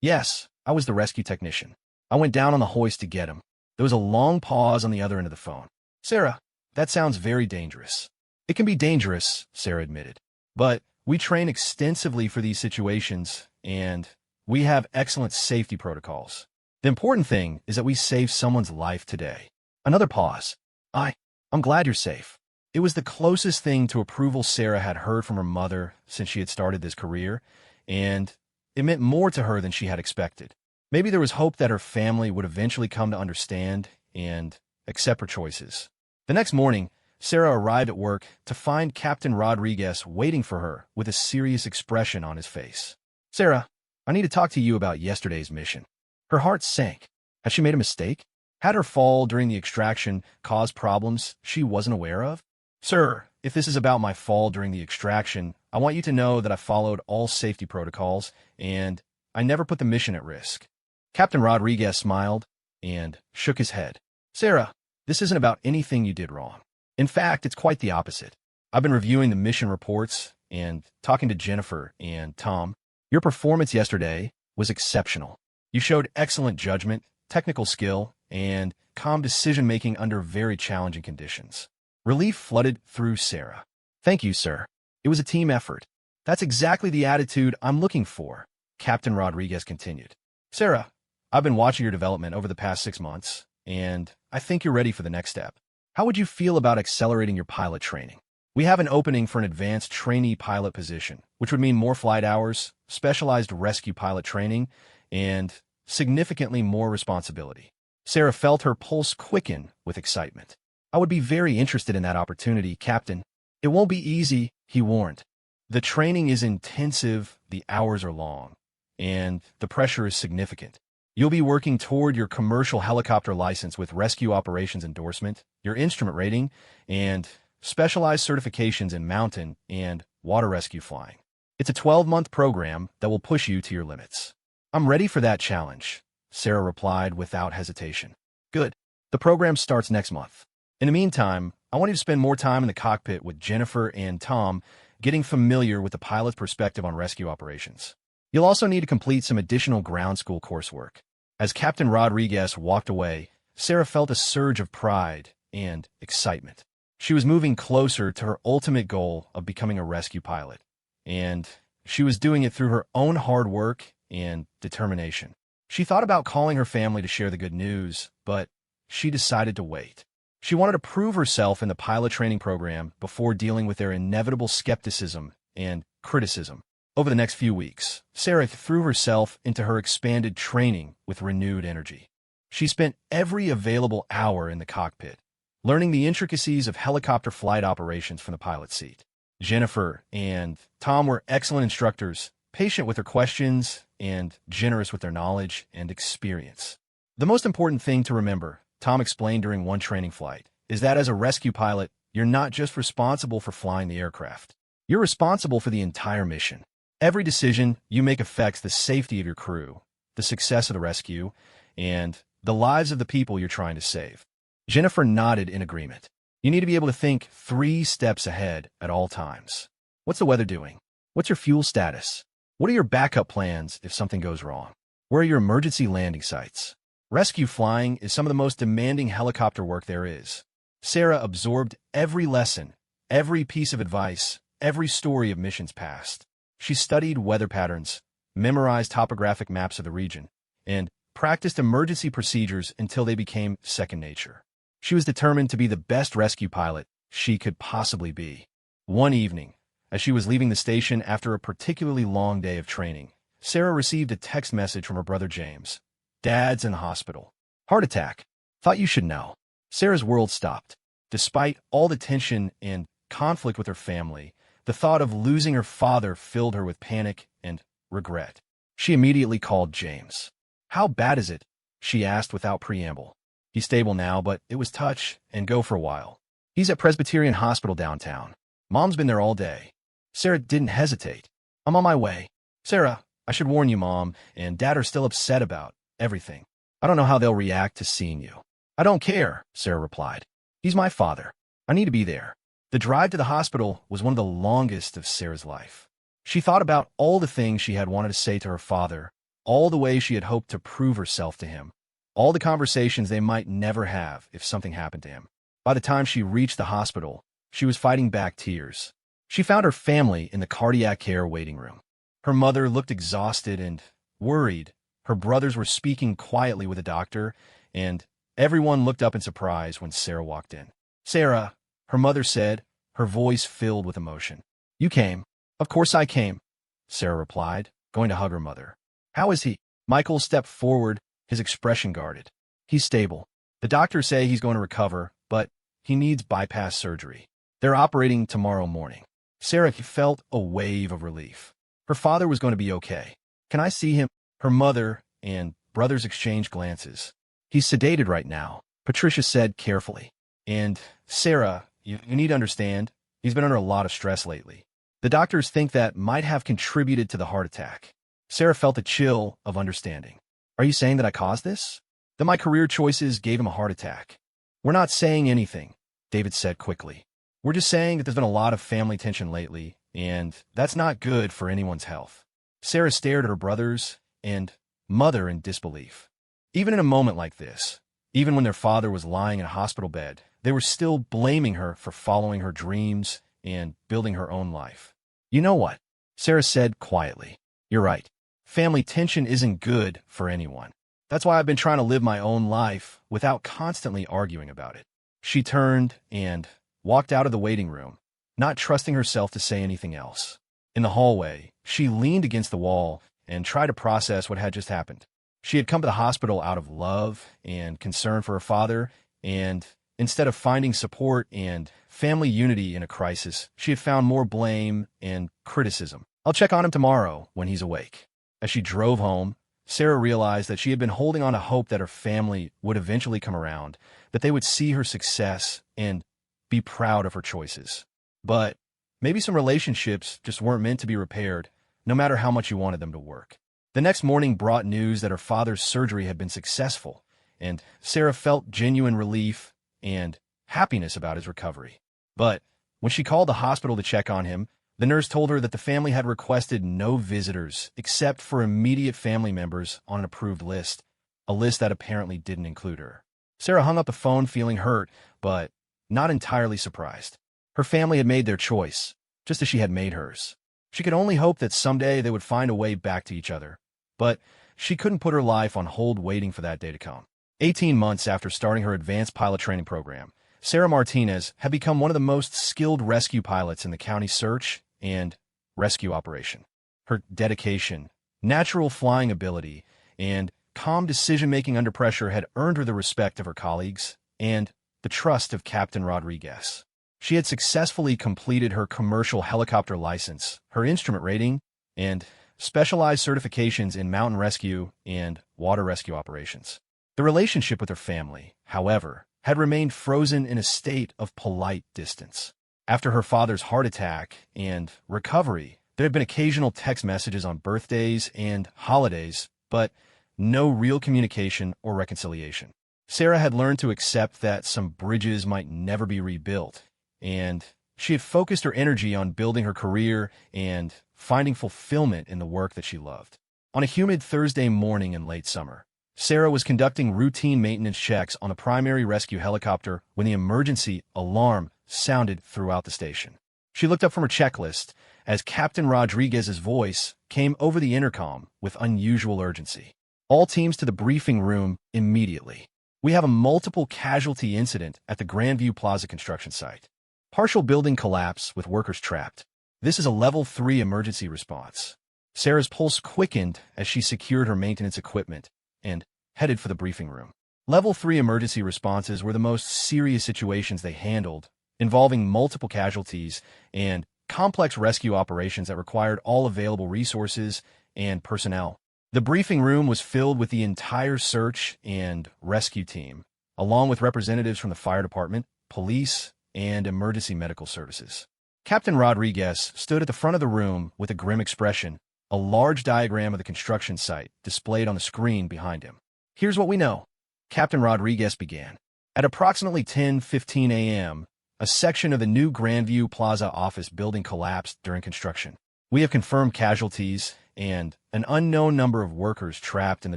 "Yes, I was the rescue technician. I went down on the hoist to get him." There was a long pause on the other end of the phone. "Sarah, that sounds very dangerous." "It can be dangerous," Sarah admitted. "But we train extensively for these situations, and we have excellent safety protocols. The important thing is that we saved someone's life today." Another pause. I'm glad you're safe." It was the closest thing to approval Sarah had heard from her mother since she had started this career, and it meant more to her than she had expected. Maybe there was hope that her family would eventually come to understand and accept her choices. The next morning, Sarah arrived at work to find Captain Rodriguez waiting for her with a serious expression on his face. "Sarah, I need to talk to you about yesterday's mission." Her heart sank. Had she made a mistake? Had her fall during the extraction caused problems she wasn't aware of? "Sir, If this is about my fall during the extraction, I want you to know that I followed all safety protocols, and I never put the mission at risk." Captain Rodriguez smiled and shook his head. "Sarah, this isn't about anything you did wrong. In fact, it's quite the opposite. I've been reviewing the mission reports and talking to Jennifer and Tom. Your performance yesterday was exceptional. You showed excellent judgment, technical skill, and calm decision-making under very challenging conditions." Relief flooded through Sarah. "Thank you, sir. It was a team effort. That's exactly the attitude I'm looking for," Captain Rodriguez continued. "Sarah, I've been watching your development over the past 6 months, and I think you're ready for the next step. How would you feel about accelerating your pilot training? We have an opening for an advanced trainee pilot position, which would mean more flight hours, specialized rescue pilot training, and significantly more responsibility." Sarah felt her pulse quicken with excitement. "I would be very interested in that opportunity, Captain." "It won't be easy," he warned. "The training is intensive, the hours are long, and the pressure is significant. You'll be working toward your commercial helicopter license with rescue operations endorsement, your instrument rating, and specialized certifications in mountain and water rescue flying. It's a 12-month program that will push you to your limits." "I'm ready for that challenge," Sarah replied without hesitation. "Good. The program starts next month. In the meantime, I want you to spend more time in the cockpit with Jennifer and Tom, getting familiar with the pilot's perspective on rescue operations. You'll also need to complete some additional ground school coursework." As Captain Rodriguez walked away, Sarah felt a surge of pride and excitement. She was moving closer to her ultimate goal of becoming a rescue pilot, and she was doing it through her own hard work and determination. She thought about calling her family to share the good news, but she decided to wait. She wanted to prove herself in the pilot training program before dealing with their inevitable skepticism and criticism. Over the next few weeks, Sarah threw herself into her expanded training with renewed energy. She spent every available hour in the cockpit, learning the intricacies of helicopter flight operations from the pilot seat. Jennifer and Tom were excellent instructors, patient with her questions and generous with their knowledge and experience. "The most important thing to remember," Tom explained during one training flight, "is that as a rescue pilot, you're not just responsible for flying the aircraft. You're responsible for the entire mission. Every decision you make affects the safety of your crew, the success of the rescue, and the lives of the people you're trying to save." Jennifer nodded in agreement. "You need to be able to think 3 steps ahead at all times. What's the weather doing? What's your fuel status? What are your backup plans if something goes wrong? Where are your emergency landing sites?" Rescue flying is some of the most demanding helicopter work there is. Sarah absorbed every lesson, every piece of advice, every story of missions past. She studied weather patterns, memorized topographic maps of the region, and practiced emergency procedures until they became second nature. She was determined to be the best rescue pilot she could possibly be. One evening, as she was leaving the station after a particularly long day of training, Sarah received a text message from her brother James. "Dad's in the hospital. Heart attack. Thought you should know." Sarah's world stopped. Despite all the tension and conflict with her family, the thought of losing her father filled her with panic and regret. She immediately called James. "How bad is it?" she asked without preamble. "He's stable now, but it was touch and go for a while. He's at Presbyterian Hospital downtown. Mom's been there all day." Sarah didn't hesitate. "I'm on my way." "Sarah, I should warn you, Mom and Dad are still upset about everything. I don't know how they'll react to seeing you." "I don't care," Sarah replied. "He's my father. I need to be there." The drive to the hospital was one of the longest of Sarah's life. She thought about all the things she had wanted to say to her father, all the ways she had hoped to prove herself to him, all the conversations they might never have if something happened to him. By the time she reached the hospital, she was fighting back tears. She found her family in the cardiac care waiting room. Her mother looked exhausted and worried. Her brothers were speaking quietly with a doctor, and everyone looked up in surprise when Sarah walked in. "Sarah," her mother said, her voice filled with emotion. "You came." "Of course I came," Sarah replied, going to hug her mother. "How is he?" Michael stepped forward, his expression guarded. "He's stable. The doctors say he's going to recover, but he needs bypass surgery. They're operating tomorrow morning." Sarah felt a wave of relief. Her father was going to be okay. "Can I see him?" Her mother and brothers exchanged glances. "He's sedated right now," Patricia said carefully. "And, Sarah, you need to understand, He's been under a lot of stress lately. The doctors think that might have contributed to the heart attack. Sarah felt a chill of understanding. Are you saying that I caused this? That my career choices gave him a heart attack? We're not saying anything, David said quickly. We're just saying that there's been a lot of family tension lately, and that's not good for anyone's health. Sarah stared at her brothers and mother in disbelief. Even in a moment like this, even when their father was lying in a hospital bed, they were still blaming her for following her dreams and building her own life. You know what? Sarah said quietly. You're right. Family tension isn't good for anyone. That's why I've been trying to live my own life without constantly arguing about it. She turned and walked out of the waiting room, not trusting herself to say anything else. In the hallway, she leaned against the wall and tried to process what had just happened. She had come to the hospital out of love and concern for her father, and instead of finding support and family unity in a crisis, she had found more blame and criticism. I'll check on him tomorrow when he's awake. As she drove home, Sarah realized that she had been holding on to hope that her family would eventually come around, that they would see her success and be proud of her choices. But maybe some relationships just weren't meant to be repaired, no matter how much you wanted them to work. The next morning brought news that her father's surgery had been successful, and Sarah felt genuine relief and happiness about his recovery. But when she called the hospital to check on him, the nurse told her that the family had requested no visitors except for immediate family members on an approved list, a list that apparently didn't include her. Sarah hung up the phone feeling hurt, but not entirely surprised. Her family had made their choice, just as she had made hers. She could only hope that someday they would find a way back to each other, but she couldn't put her life on hold waiting for that day to come. 18 months after starting her advanced pilot training program, Sarah Martinez had become one of the most skilled rescue pilots in the county search and rescue operation. Her dedication, natural flying ability, and calm decision-making under pressure had earned her the respect of her colleagues and the trust of Captain Rodriguez. She had successfully completed her commercial helicopter license, her instrument rating, and specialized certifications in mountain rescue and water rescue operations. The relationship with her family, however, had remained frozen in a state of polite distance. After her father's heart attack and recovery, there had been occasional text messages on birthdays and holidays, but no real communication or reconciliation. Sarah had learned to accept that some bridges might never be rebuilt, and she had focused her energy on building her career and finding fulfillment in the work that she loved. On a humid Thursday morning in late summer, Sarah was conducting routine maintenance checks on a primary rescue helicopter when the emergency alarm sounded throughout the station. She looked up from her checklist as Captain Rodriguez's voice came over the intercom with unusual urgency. All teams to the briefing room immediately. We have a multiple casualty incident at the Grandview Plaza construction site. Partial building collapse with workers trapped. This is a level 3 emergency response. Sarah's pulse quickened as she secured her maintenance equipment and headed for the briefing room. Level 3 emergency responses were the most serious situations they handled, involving multiple casualties and complex rescue operations that required all available resources and personnel. The briefing room was filled with the entire search and rescue team, along with representatives from the fire department, police, and emergency medical services. Captain Rodriguez stood at the front of the room with a grim expression, a large diagram of the construction site displayed on the screen behind him. Here's what we know, Captain Rodriguez began. At approximately 10:15 a.m., a section of the new Grandview Plaza office building collapsed during construction. We have confirmed casualties and an unknown number of workers trapped in the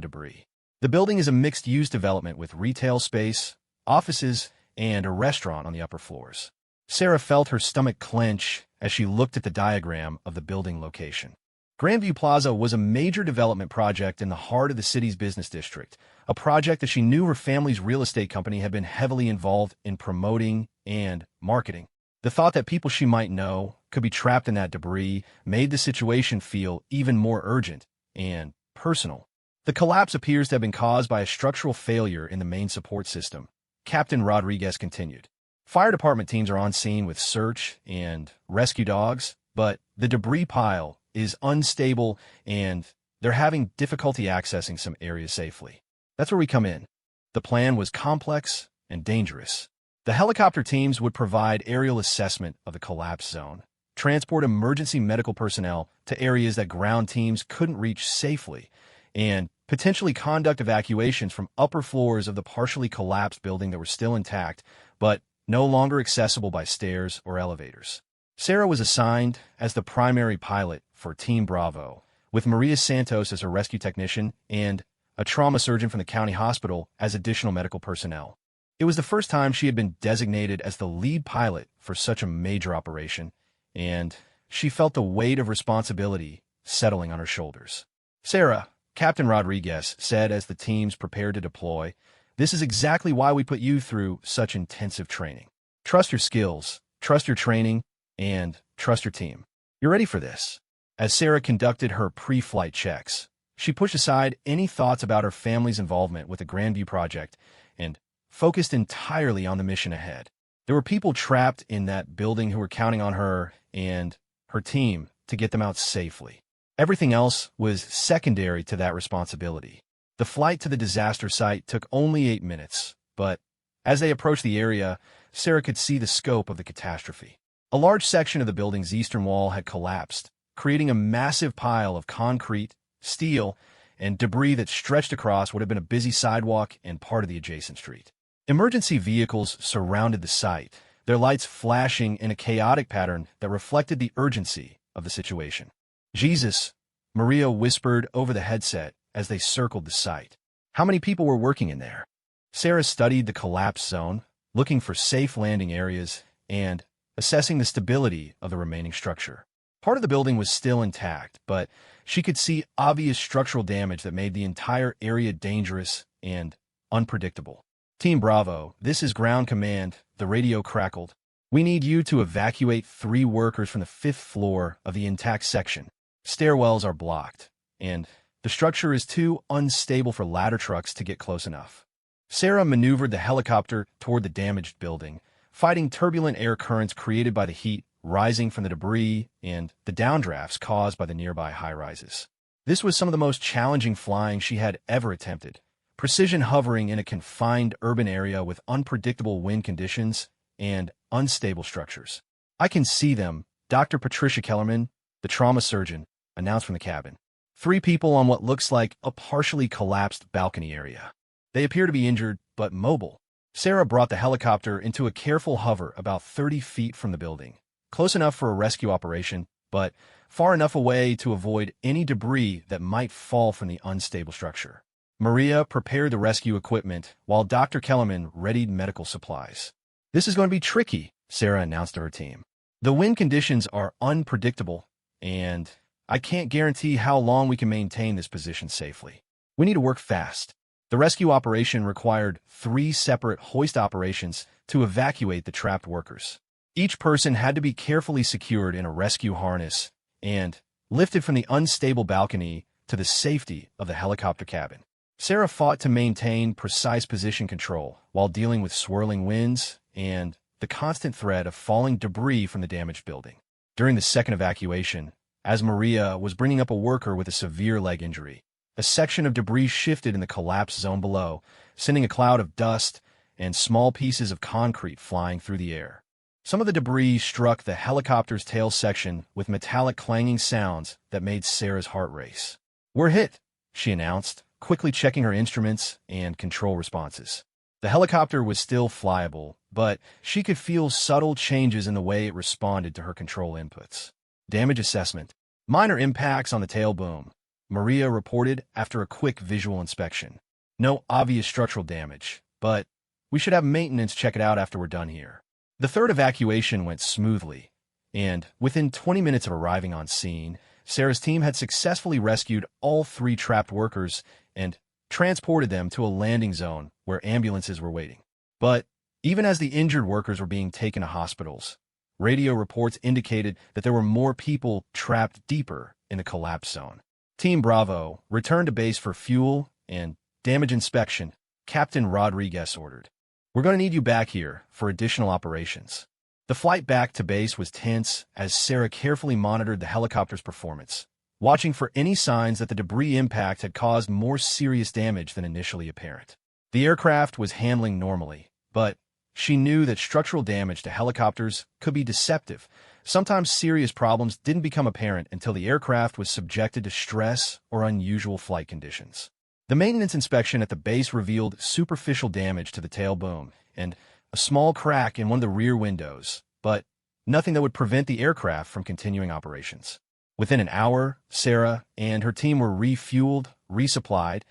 debris. The building is a mixed-use development with retail space, offices, and a restaurant on the upper floors. Sarah felt her stomach clench as she looked at the diagram of the building location. Grandview Plaza was a major development project in the heart of the city's business district, a project that she knew her family's real estate company had been heavily involved in promoting and marketing. The thought that people she might know could be trapped in that debris made the situation feel even more urgent and personal. The collapse appears to have been caused by a structural failure in the main support system, Captain Rodriguez continued. Fire department teams are on scene with search and rescue dogs, but the debris pile is unstable and they're having difficulty accessing some areas safely. That's where we come in. The plan was complex and dangerous. The helicopter teams would provide aerial assessment of the collapse zone, transport emergency medical personnel to areas that ground teams couldn't reach safely, and potentially conduct evacuations from upper floors of the partially collapsed building that were still intact, but no longer accessible by stairs or elevators. Sarah was assigned as the primary pilot for Team Bravo, with Maria Santos as her rescue technician and a trauma surgeon from the county hospital as additional medical personnel. It was the first time she had been designated as the lead pilot for such a major operation, and she felt the weight of responsibility settling on her shoulders. Sarah, Captain Rodriguez, said as the teams prepared to deploy, "This is exactly why we put you through such intensive training. Trust your skills, trust your training, and trust your team. You're ready for this." As Sarah conducted her pre-flight checks, she pushed aside any thoughts about her family's involvement with the Grandview project and focused entirely on the mission ahead. There were people trapped in that building who were counting on her and her team to get them out safely. Everything else was secondary to that responsibility. The flight to the disaster site took only 8 minutes, but as they approached the area, Sarah could see the scope of the catastrophe. A large section of the building's eastern wall had collapsed, creating a massive pile of concrete, steel, and debris that stretched across what had been a busy sidewalk and part of the adjacent street. Emergency vehicles surrounded the site, their lights flashing in a chaotic pattern that reflected the urgency of the situation. "Jesus," Maria whispered over the headset as they circled the site. How many people were working in there? Sarah studied the collapse zone, looking for safe landing areas and assessing the stability of the remaining structure. Part of the building was still intact, but she could see obvious structural damage that made the entire area dangerous and unpredictable. "Team Bravo, this is ground command," the radio crackled. "We need you to evacuate 3 workers from the 5th floor of the intact section. Stairwells are blocked, and the structure is too unstable for ladder trucks to get close enough." Sarah maneuvered the helicopter toward the damaged building, fighting turbulent air currents created by the heat rising from the debris and the downdrafts caused by the nearby high-rises. This was some of the most challenging flying she had ever attempted. Precision hovering in a confined urban area with unpredictable wind conditions and unstable structures. "I can see them," Dr. Patricia Kellerman, the trauma surgeon, announced from the cabin. 3 people on what looks like a partially collapsed balcony area. They appear to be injured, but mobile. Sarah brought the helicopter into a careful hover about 30 feet from the building, close enough for a rescue operation, but far enough away to avoid any debris that might fall from the unstable structure. Maria prepared the rescue equipment while Dr. Kellerman readied medical supplies. "This is going to be tricky," Sarah announced to her team. "The wind conditions are unpredictable, and I can't guarantee how long we can maintain this position safely. We need to work fast." The rescue operation required 3 separate hoist operations to evacuate the trapped workers. Each person had to be carefully secured in a rescue harness and lifted from the unstable balcony to the safety of the helicopter cabin. Sarah fought to maintain precise position control while dealing with swirling winds and the constant threat of falling debris from the damaged building. During the second evacuation, as Maria was bringing up a worker with a severe leg injury, a section of debris shifted in the collapse zone below, sending a cloud of dust and small pieces of concrete flying through the air. Some of the debris struck the helicopter's tail section with metallic clanging sounds that made Sarah's heart race. "We're hit," she announced, quickly checking her instruments and control responses. The helicopter was still flyable, but she could feel subtle changes in the way it responded to her control inputs. "Damage assessment. Minor impacts on the tail boom," Maria reported after a quick visual inspection. "No obvious structural damage, but we should have maintenance check it out after we're done here." The third evacuation went smoothly, and within 20 minutes of arriving on scene, Sarah's team had successfully rescued all 3 trapped workers and transported them to a landing zone where ambulances were waiting. But even as the injured workers were being taken to hospitals, radio reports indicated that there were more people trapped deeper in the collapse zone. Team Bravo returned to base for fuel and damage inspection, Captain Rodriguez ordered. "We're going to need you back here for additional operations." The flight back to base was tense as Sarah carefully monitored the helicopter's performance, watching for any signs that the debris impact had caused more serious damage than initially apparent. The aircraft was handling normally, but She knew that structural damage to helicopters could be deceptive. Sometimes serious problems didn't become apparent until the aircraft was subjected to stress or unusual flight conditions. The maintenance inspection at the base revealed superficial damage to the tail boom and a small crack in one of the rear windows, but nothing that would prevent the aircraft from continuing operations. Within an hour, Sarah and her team were refueled, resupplied,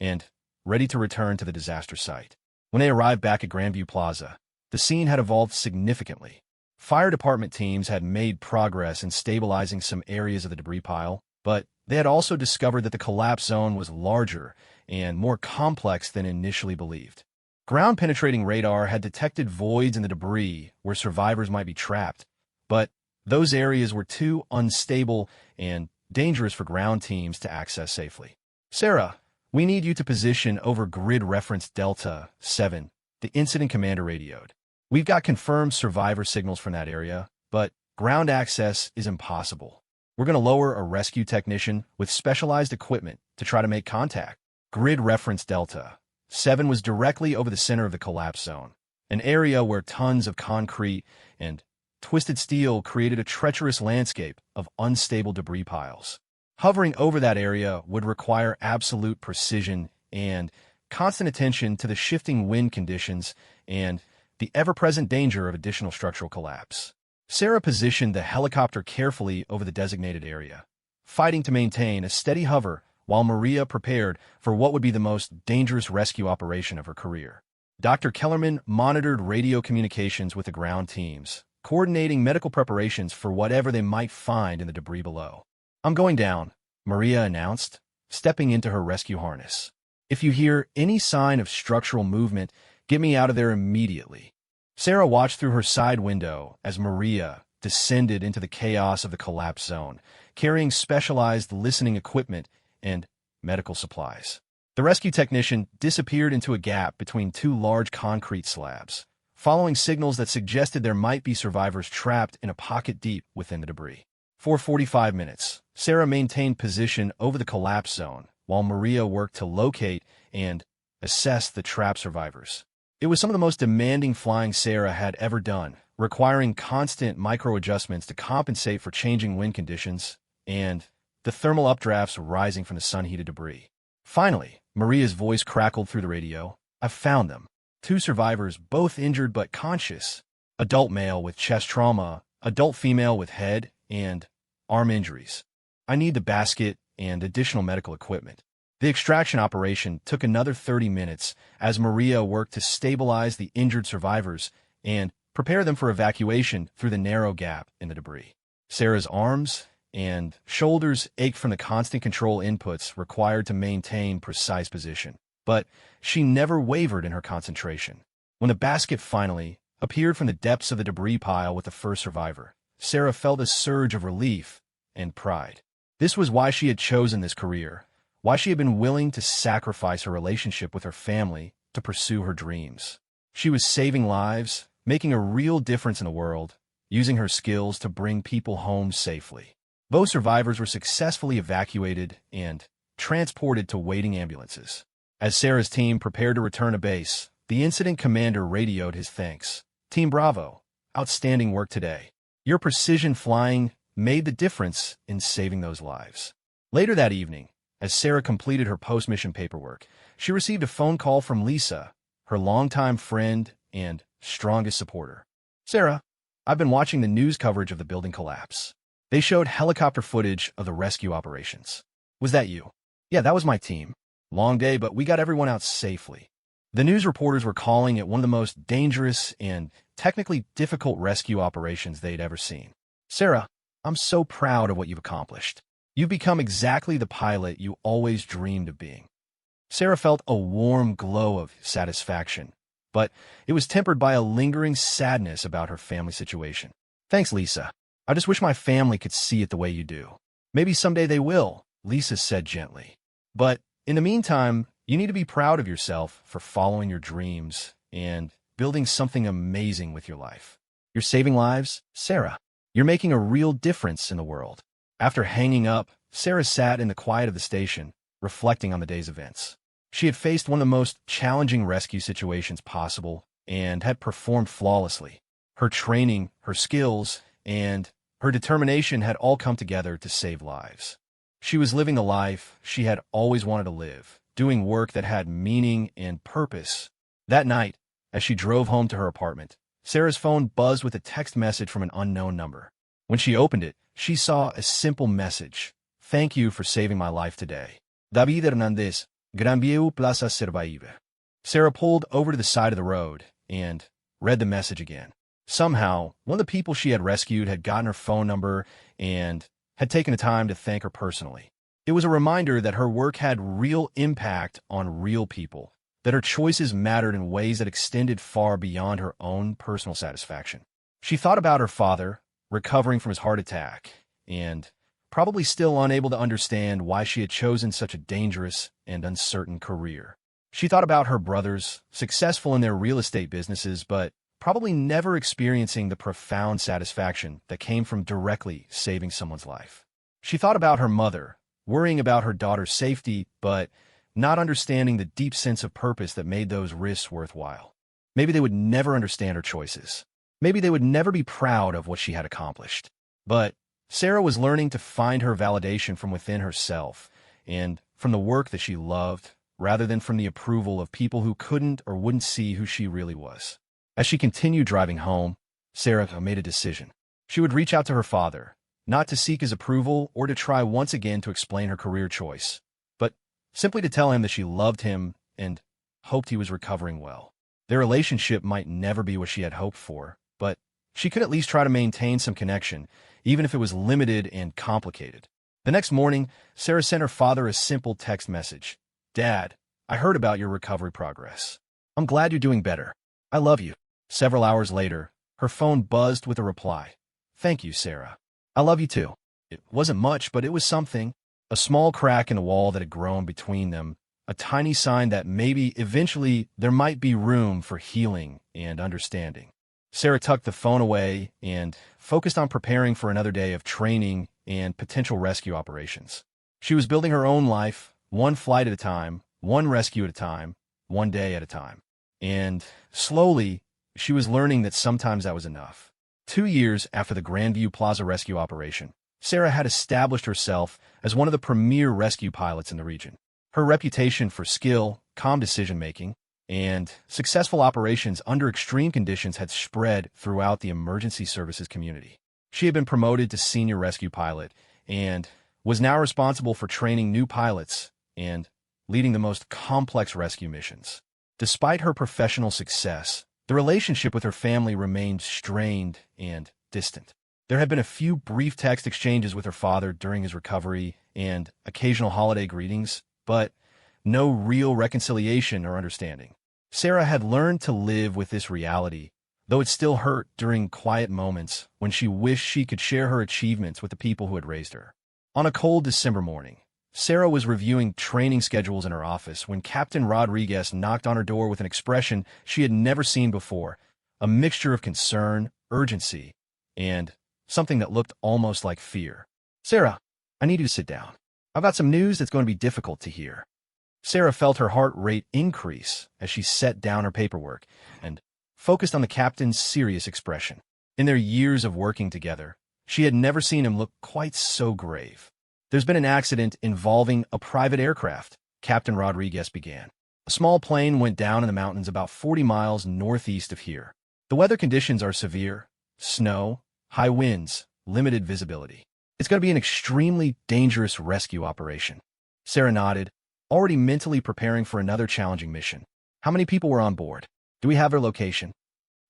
and ready to return to the disaster site. When they arrived back at Grandview Plaza, the scene had evolved significantly. Fire department teams had made progress in stabilizing some areas of the debris pile, but they had also discovered that the collapse zone was larger and more complex than initially believed. Ground-penetrating radar had detected voids in the debris where survivors might be trapped, but those areas were too unstable and dangerous for ground teams to access safely. Sarah, we need you to position over grid reference Delta 7, the incident commander radioed. We've got confirmed survivor signals from that area, but ground access is impossible. We're going to lower a rescue technician with specialized equipment to try to make contact. Grid reference Delta 7 was directly over the center of the collapse zone, an area where tons of concrete and twisted steel created a treacherous landscape of unstable debris piles. Hovering over that area would require absolute precision and constant attention to the shifting wind conditions and the ever-present danger of additional structural collapse. Sarah positioned the helicopter carefully over the designated area, fighting to maintain a steady hover while Maria prepared for what would be the most dangerous rescue operation of her career. Dr. Kellerman monitored radio communications with the ground teams, coordinating medical preparations for whatever they might find in the debris below. I'm going down, Maria announced, stepping into her rescue harness. If you hear any sign of structural movement, get me out of there immediately. Sarah watched through her side window as Maria descended into the chaos of the collapse zone, carrying specialized listening equipment and medical supplies. The rescue technician disappeared into a gap between two large concrete slabs, following signals that suggested there might be survivors trapped in a pocket deep within the debris. For 45 minutes, Sarah maintained position over the collapse zone, while Maria worked to locate and assess the trapped survivors. It was some of the most demanding flying Sarah had ever done, requiring constant micro-adjustments to compensate for changing wind conditions and the thermal updrafts rising from the sun-heated debris. Finally, Maria's voice crackled through the radio. I've found them. Two survivors, both injured but conscious. Adult male with chest trauma, adult female with head and arm injuries. I need the basket and additional medical equipment. The extraction operation took another 30 minutes as Maria worked to stabilize the injured survivors and prepare them for evacuation through the narrow gap in the debris. Sarah's arms and shoulders ached from the constant control inputs required to maintain precise position, but she never wavered in her concentration. When the basket finally appeared from the depths of the debris pile with the first survivor, Sarah felt a surge of relief and pride. This was why she had chosen this career, why she had been willing to sacrifice her relationship with her family to pursue her dreams. She was saving lives, making a real difference in the world, using her skills to bring people home safely. Both survivors were successfully evacuated and transported to waiting ambulances. As Sarah's team prepared to return to base, the incident commander radioed his thanks. Team Bravo, outstanding work today. Your precision flying made the difference in saving those lives. Later that evening, as Sarah completed her post-mission paperwork, she received a phone call from Lisa, her longtime friend and strongest supporter. Sarah, I've been watching the news coverage of the building collapse. They showed helicopter footage of the rescue operations. Was that you? Yeah, that was my team. Long day, but we got everyone out safely. The news reporters were calling it one of the most dangerous and technically difficult rescue operations they'd ever seen. Sarah, I'm so proud of what you've accomplished. You've become exactly the pilot you always dreamed of being. Sarah felt a warm glow of satisfaction, but it was tempered by a lingering sadness about her family situation. Thanks, Lisa. I just wish my family could see it the way you do. Maybe someday they will, Lisa said gently. But in the meantime, you need to be proud of yourself for following your dreams and building something amazing with your life. You're saving lives, Sarah. You're making a real difference in the world. After hanging up, Sarah sat in the quiet of the station, reflecting on the day's events. She had faced one of the most challenging rescue situations possible, and had performed flawlessly. Her training, her skills, and her determination had all come together to save lives. She was living the life she had always wanted to live, doing work that had meaning and purpose. That night, as she drove home to her apartment, Sarah's phone buzzed with a text message from an unknown number. When she opened it, she saw a simple message. "Thank you for saving my life today. David Hernandez, Grandview Plaza Cervaiva." Sarah pulled over to the side of the road and read the message again. Somehow, one of the people she had rescued had gotten her phone number and had taken the time to thank her personally. It was a reminder that her work had real impact on real people, that her choices mattered in ways that extended far beyond her own personal satisfaction. She thought about her father, recovering from his heart attack, and probably still unable to understand why she had chosen such a dangerous and uncertain career. She thought about her brothers, successful in their real estate businesses, but probably never experiencing the profound satisfaction that came from directly saving someone's life. She thought about her mother, worrying about her daughter's safety, but not understanding the deep sense of purpose that made those risks worthwhile. Maybe they would never understand her choices. Maybe they would never be proud of what she had accomplished. But Sarah was learning to find her validation from within herself and from the work that she loved, rather than from the approval of people who couldn't or wouldn't see who she really was. As she continued driving home, Sarah made a decision. She would reach out to her father, not to seek his approval or to try once again to explain her career choice, but simply to tell him that she loved him and hoped he was recovering well. Their relationship might never be what she had hoped for, but she could at least try to maintain some connection, even if it was limited and complicated. The next morning, Sarah sent her father a simple text message. "Dad, I heard about your recovery progress. I'm glad you're doing better. I love you." Several hours later, her phone buzzed with a reply. "Thank you, Sarah. I love you too." It wasn't much, but it was something. A small crack in the wall that had grown between them, a tiny sign that maybe eventually there might be room for healing and understanding. Sarah tucked the phone away and focused on preparing for another day of training and potential rescue operations. She was building her own life, one flight at a time, one rescue at a time, one day at a time. And slowly, she was learning that sometimes that was enough. 2 years after the Grandview Plaza rescue operation, Sarah had established herself as one of the premier rescue pilots in the region. Her reputation for skill, calm decision-making, and successful operations under extreme conditions had spread throughout the emergency services community. She had been promoted to senior rescue pilot and was now responsible for training new pilots and leading the most complex rescue missions. Despite her professional success, the relationship with her family remained strained and distant. There had been a few brief text exchanges with her father during his recovery and occasional holiday greetings, but no real reconciliation or understanding. Sarah had learned to live with this reality, though it still hurt during quiet moments when she wished she could share her achievements with the people who had raised her. On a cold December morning, Sarah was reviewing training schedules in her office when Captain Rodriguez knocked on her door with an expression she had never seen before, a mixture of concern, urgency, and something that looked almost like fear. "Sarah, I need you to sit down. I've got some news that's going to be difficult to hear." Sarah felt her heart rate increase as she set down her paperwork and focused on the captain's serious expression. In their years of working together, she had never seen him look quite so grave. "There's been an accident involving a private aircraft," Captain Rodriguez began. "A small plane went down in the mountains about 40 miles northeast of here. The weather conditions are severe: snow, high winds, limited visibility. It's going to be an extremely dangerous rescue operation." Sarah nodded, already mentally preparing for another challenging mission. "How many people were on board? Do we have their location?"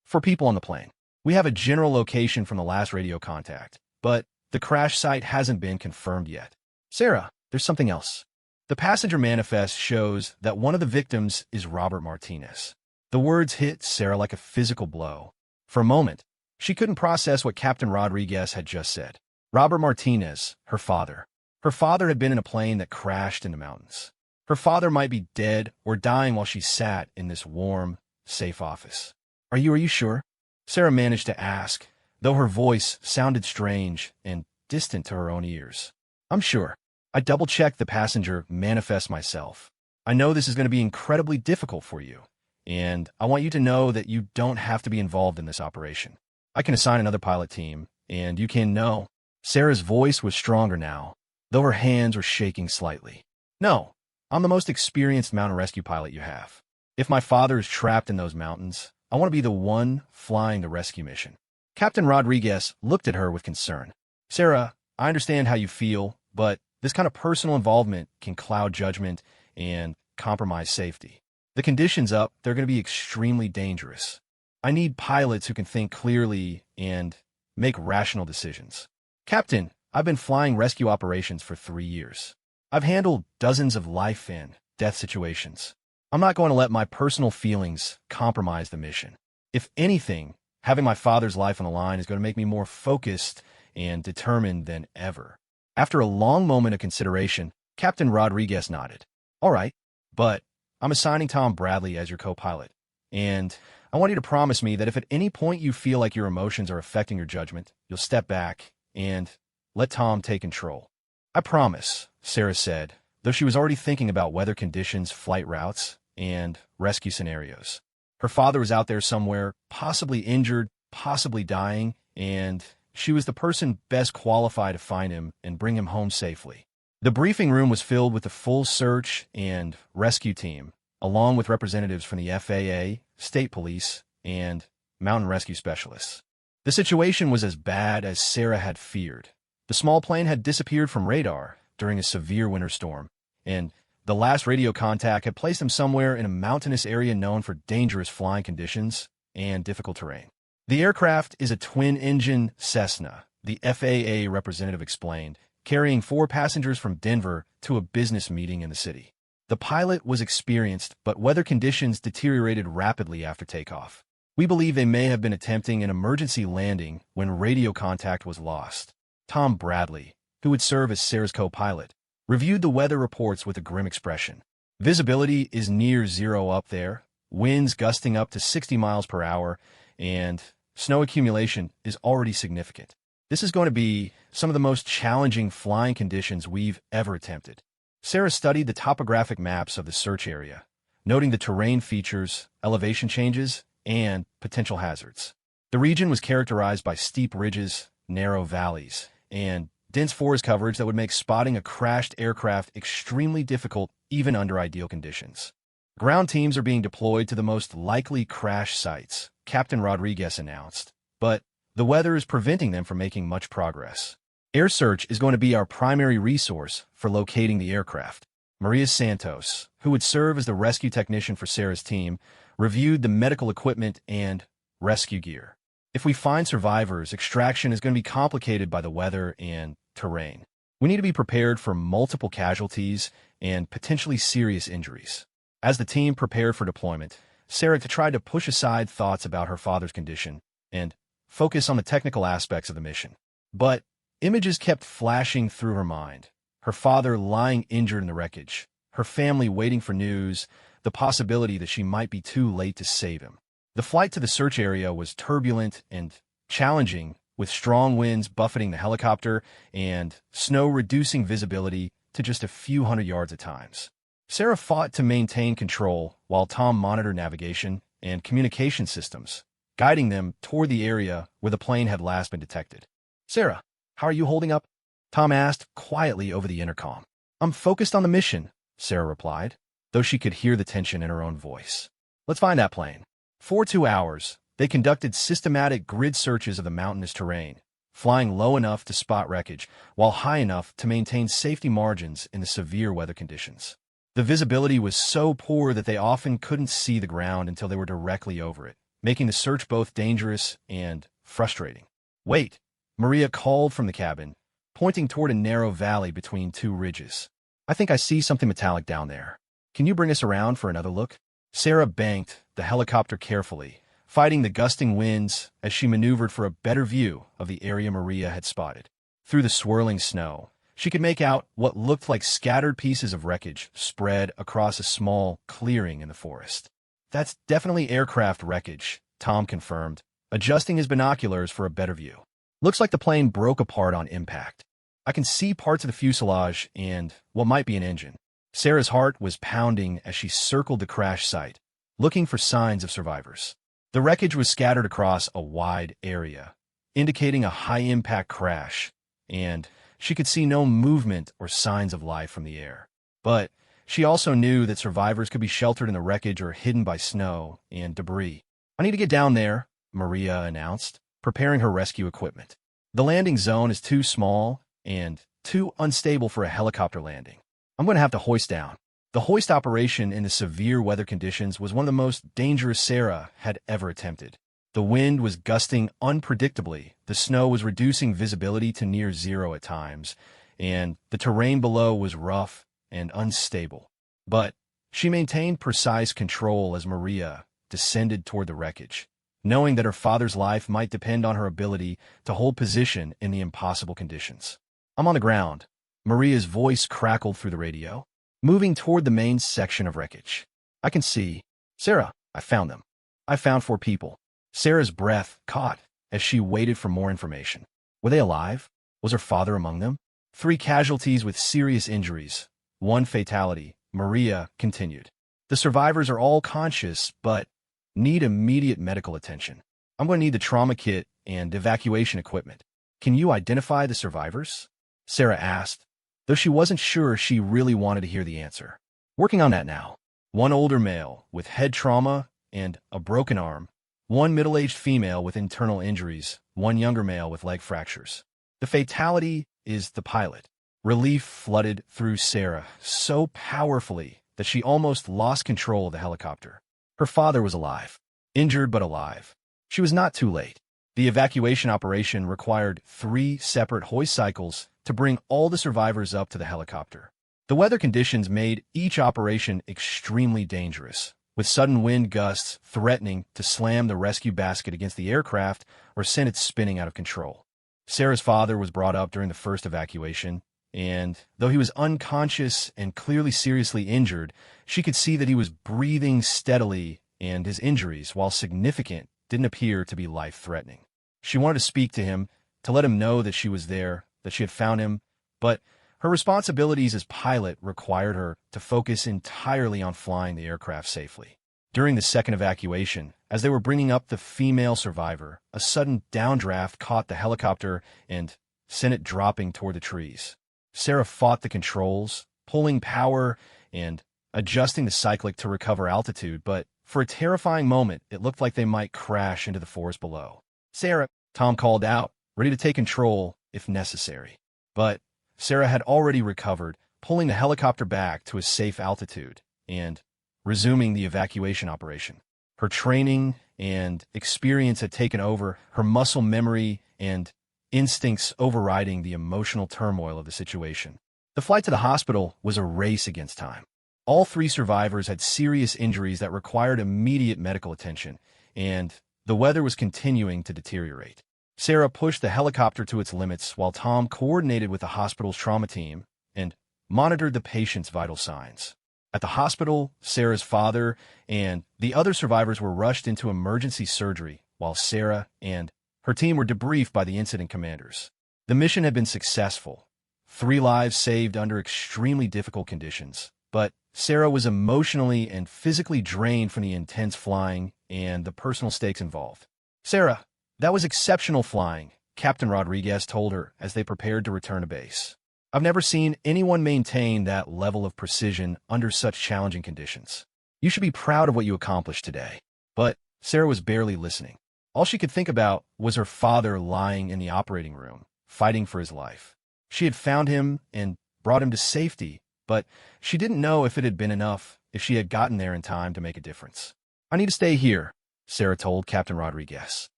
"For people on the plane, we have a general location from the last radio contact, but the crash site hasn't been confirmed yet." "Sarah, there's something else. The passenger manifest shows that one of the victims is Robert Martinez." The words hit Sarah like a physical blow. For a moment, she couldn't process what Captain Rodriguez had just said. Robert Martinez, her father. Her father had been in a plane that crashed in the mountains. Her father might be dead or dying while she sat in this warm, safe office. Are you sure?" Sarah managed to ask, though her voice sounded strange and distant to her own ears. "I'm sure. I double-checked the passenger manifest myself. I know this is going to be incredibly difficult for you, and I want you to know that you don't have to be involved in this operation. I can assign another pilot team, and you can know." Sarah's voice was stronger now, though her hands were shaking slightly. "No, I'm the most experienced mountain rescue pilot you have. If my father is trapped in those mountains, I want to be the one flying the rescue mission." Captain Rodriguez looked at her with concern. "Sarah, I understand how you feel, but this kind of personal involvement can cloud judgment and compromise safety. The conditions up, they're going to be extremely dangerous. I need pilots who can think clearly and make rational decisions." "Captain, I've been flying rescue operations for 3 years. I've handled dozens of life and death situations. I'm not going to let my personal feelings compromise the mission. If anything, having my father's life on the line is going to make me more focused and determined than ever." After a long moment of consideration, Captain Rodriguez nodded. "All right, but I'm assigning Tom Bradley as your co-pilot, and I want you to promise me that if at any point you feel like your emotions are affecting your judgment, you'll step back and let Tom take control." "I promise," Sarah said, though she was already thinking about weather conditions, flight routes, and rescue scenarios. Her father was out there somewhere, possibly injured, possibly dying, and she was the person best qualified to find him and bring him home safely. The briefing room was filled with the full search and rescue team, along with representatives from the FAA, state police, and mountain rescue specialists. The situation was as bad as Sarah had feared. The small plane had disappeared from radar during a severe winter storm, and the last radio contact had placed them somewhere in a mountainous area known for dangerous flying conditions and difficult terrain. "The aircraft is a twin-engine Cessna," the FAA representative explained, carrying 4 passengers from Denver to a business meeting in the city. The pilot was experienced, but weather conditions deteriorated rapidly after takeoff. "We believe they may have been attempting an emergency landing when radio contact was lost." Tom Bradley, who would serve as Sarah's co-pilot, reviewed the weather reports with a grim expression. "Visibility is near zero up there, winds gusting up to 60 miles per hour, and snow accumulation is already significant. This is going to be some of the most challenging flying conditions we've ever attempted." Sarah studied the topographic maps of the search area, noting the terrain features, elevation changes, and potential hazards. The region was characterized by steep ridges, narrow valleys, and dense forest coverage that would make spotting a crashed aircraft extremely difficult even under ideal conditions. "Ground teams are being deployed to the most likely crash sites," Captain Rodriguez announced, "but the weather is preventing them from making much progress. Air search is going to be our primary resource for locating the aircraft." Maria Santos, who would serve as the rescue technician for Sarah's team, reviewed the medical equipment and rescue gear. "If we find survivors, extraction is going to be complicated by the weather and terrain. We need to be prepared for multiple casualties and potentially serious injuries." As the team prepared for deployment, Sarah tried to push aside thoughts about her father's condition and focus on the technical aspects of the mission. But images kept flashing through her mind. Her father lying injured in the wreckage, her family waiting for news, the possibility that she might be too late to save him. The flight to the search area was turbulent and challenging, with strong winds buffeting the helicopter and snow reducing visibility to just a few hundred yards at times. Sarah fought to maintain control while Tom monitored navigation and communication systems, guiding them toward the area where the plane had last been detected. "Sarah, how are you holding up?" Tom asked quietly over the intercom. "I'm focused on the mission," Sarah replied, though she could hear the tension in her own voice. "Let's find that plane." For 2 hours, they conducted systematic grid searches of the mountainous terrain, flying low enough to spot wreckage, while high enough to maintain safety margins in the severe weather conditions. The visibility was so poor that they often couldn't see the ground until they were directly over it, making the search both dangerous and frustrating. "Wait," Maria called from the cabin, pointing toward a narrow valley between 2 ridges. "I think I see something metallic down there. Can you bring us around for another look?" Sarah banked the helicopter carefully, fighting the gusting winds as she maneuvered for a better view of the area Maria had spotted. Through the swirling snow, she could make out what looked like scattered pieces of wreckage spread across a small clearing in the forest. "That's definitely aircraft wreckage," Tom confirmed, adjusting his binoculars for a better view. "Looks like the plane broke apart on impact. I can see parts of the fuselage and what might be an engine." Sarah's heart was pounding as she circled the crash site, looking for signs of survivors. The wreckage was scattered across a wide area, indicating a high-impact crash, and she could see no movement or signs of life from the air. But she also knew that survivors could be sheltered in the wreckage or hidden by snow and debris. "I need to get down there," Maria announced, preparing her rescue equipment. "The landing zone is too small and too unstable for a helicopter landing. I'm going to have to hoist down." The hoist operation in the severe weather conditions was one of the most dangerous Sarah had ever attempted. The wind was gusting unpredictably, the snow was reducing visibility to near zero at times, and the terrain below was rough and unstable. But she maintained precise control as Maria descended toward the wreckage, knowing that her father's life might depend on her ability to hold position in the impossible conditions. "I'm on the ground," Maria's voice crackled through the radio, moving toward the main section of wreckage. "I can see. Sarah, I found them. I found 4 people." Sarah's breath caught as she waited for more information. Were they alive? Was her father among them? 3 casualties with serious injuries, 1 fatality, Maria continued. "The survivors are all conscious, but need immediate medical attention. I'm going to need the trauma kit and evacuation equipment. Can you identify the survivors?" Sarah asked, though she wasn't sure she really wanted to hear the answer. "Working on that now. 1 older male with head trauma and a broken arm, 1 middle-aged female with internal injuries, 1 younger male with leg fractures. The fatality is the pilot." Relief flooded through Sarah so powerfully that she almost lost control of the helicopter. Her father was alive, injured but alive. She was not too late. The evacuation operation required 3 separate hoist cycles to bring all the survivors up to the helicopter. The weather conditions made each operation extremely dangerous, with sudden wind gusts threatening to slam the rescue basket against the aircraft or send it spinning out of control. Sarah's father was brought up during the first evacuation, and though he was unconscious and clearly seriously injured, she could see that he was breathing steadily, and his injuries, while significant, didn't appear to be life-threatening. She wanted to speak to him, to let him know that she was there, that she had found him, but her responsibilities as pilot required her to focus entirely on flying the aircraft safely. During the second evacuation, as they were bringing up the female survivor, a sudden downdraft caught the helicopter and sent it dropping toward the trees. Sarah fought the controls, pulling power and adjusting the cyclic to recover altitude, but for a terrifying moment, it looked like they might crash into the forest below. "Sarah," Tom called out, ready to take control if necessary. But Sarah had already recovered, pulling the helicopter back to a safe altitude and resuming the evacuation operation. Her training and experience had taken over, her muscle memory and instincts overriding the emotional turmoil of the situation. The flight to the hospital was a race against time. All 3 survivors had serious injuries that required immediate medical attention, and the weather was continuing to deteriorate. Sarah pushed the helicopter to its limits while Tom coordinated with the hospital's trauma team and monitored the patient's vital signs. At the hospital, Sarah's father and the other survivors were rushed into emergency surgery, while Sarah and her team were debriefed by the incident commanders. The mission had been successful. 3 lives saved under extremely difficult conditions, but Sarah was emotionally and physically drained from the intense flying and the personal stakes involved. "Sarah, that was exceptional flying," Captain Rodriguez told her as they prepared to return to base. "I've never seen anyone maintain that level of precision under such challenging conditions. You should be proud of what you accomplished today." But Sarah was barely listening. All she could think about was her father lying in the operating room, fighting for his life. She had found him and brought him to safety, but she didn't know if it had been enough, if she had gotten there in time to make a difference. "I need to stay here," Sarah told Captain Rodriguez.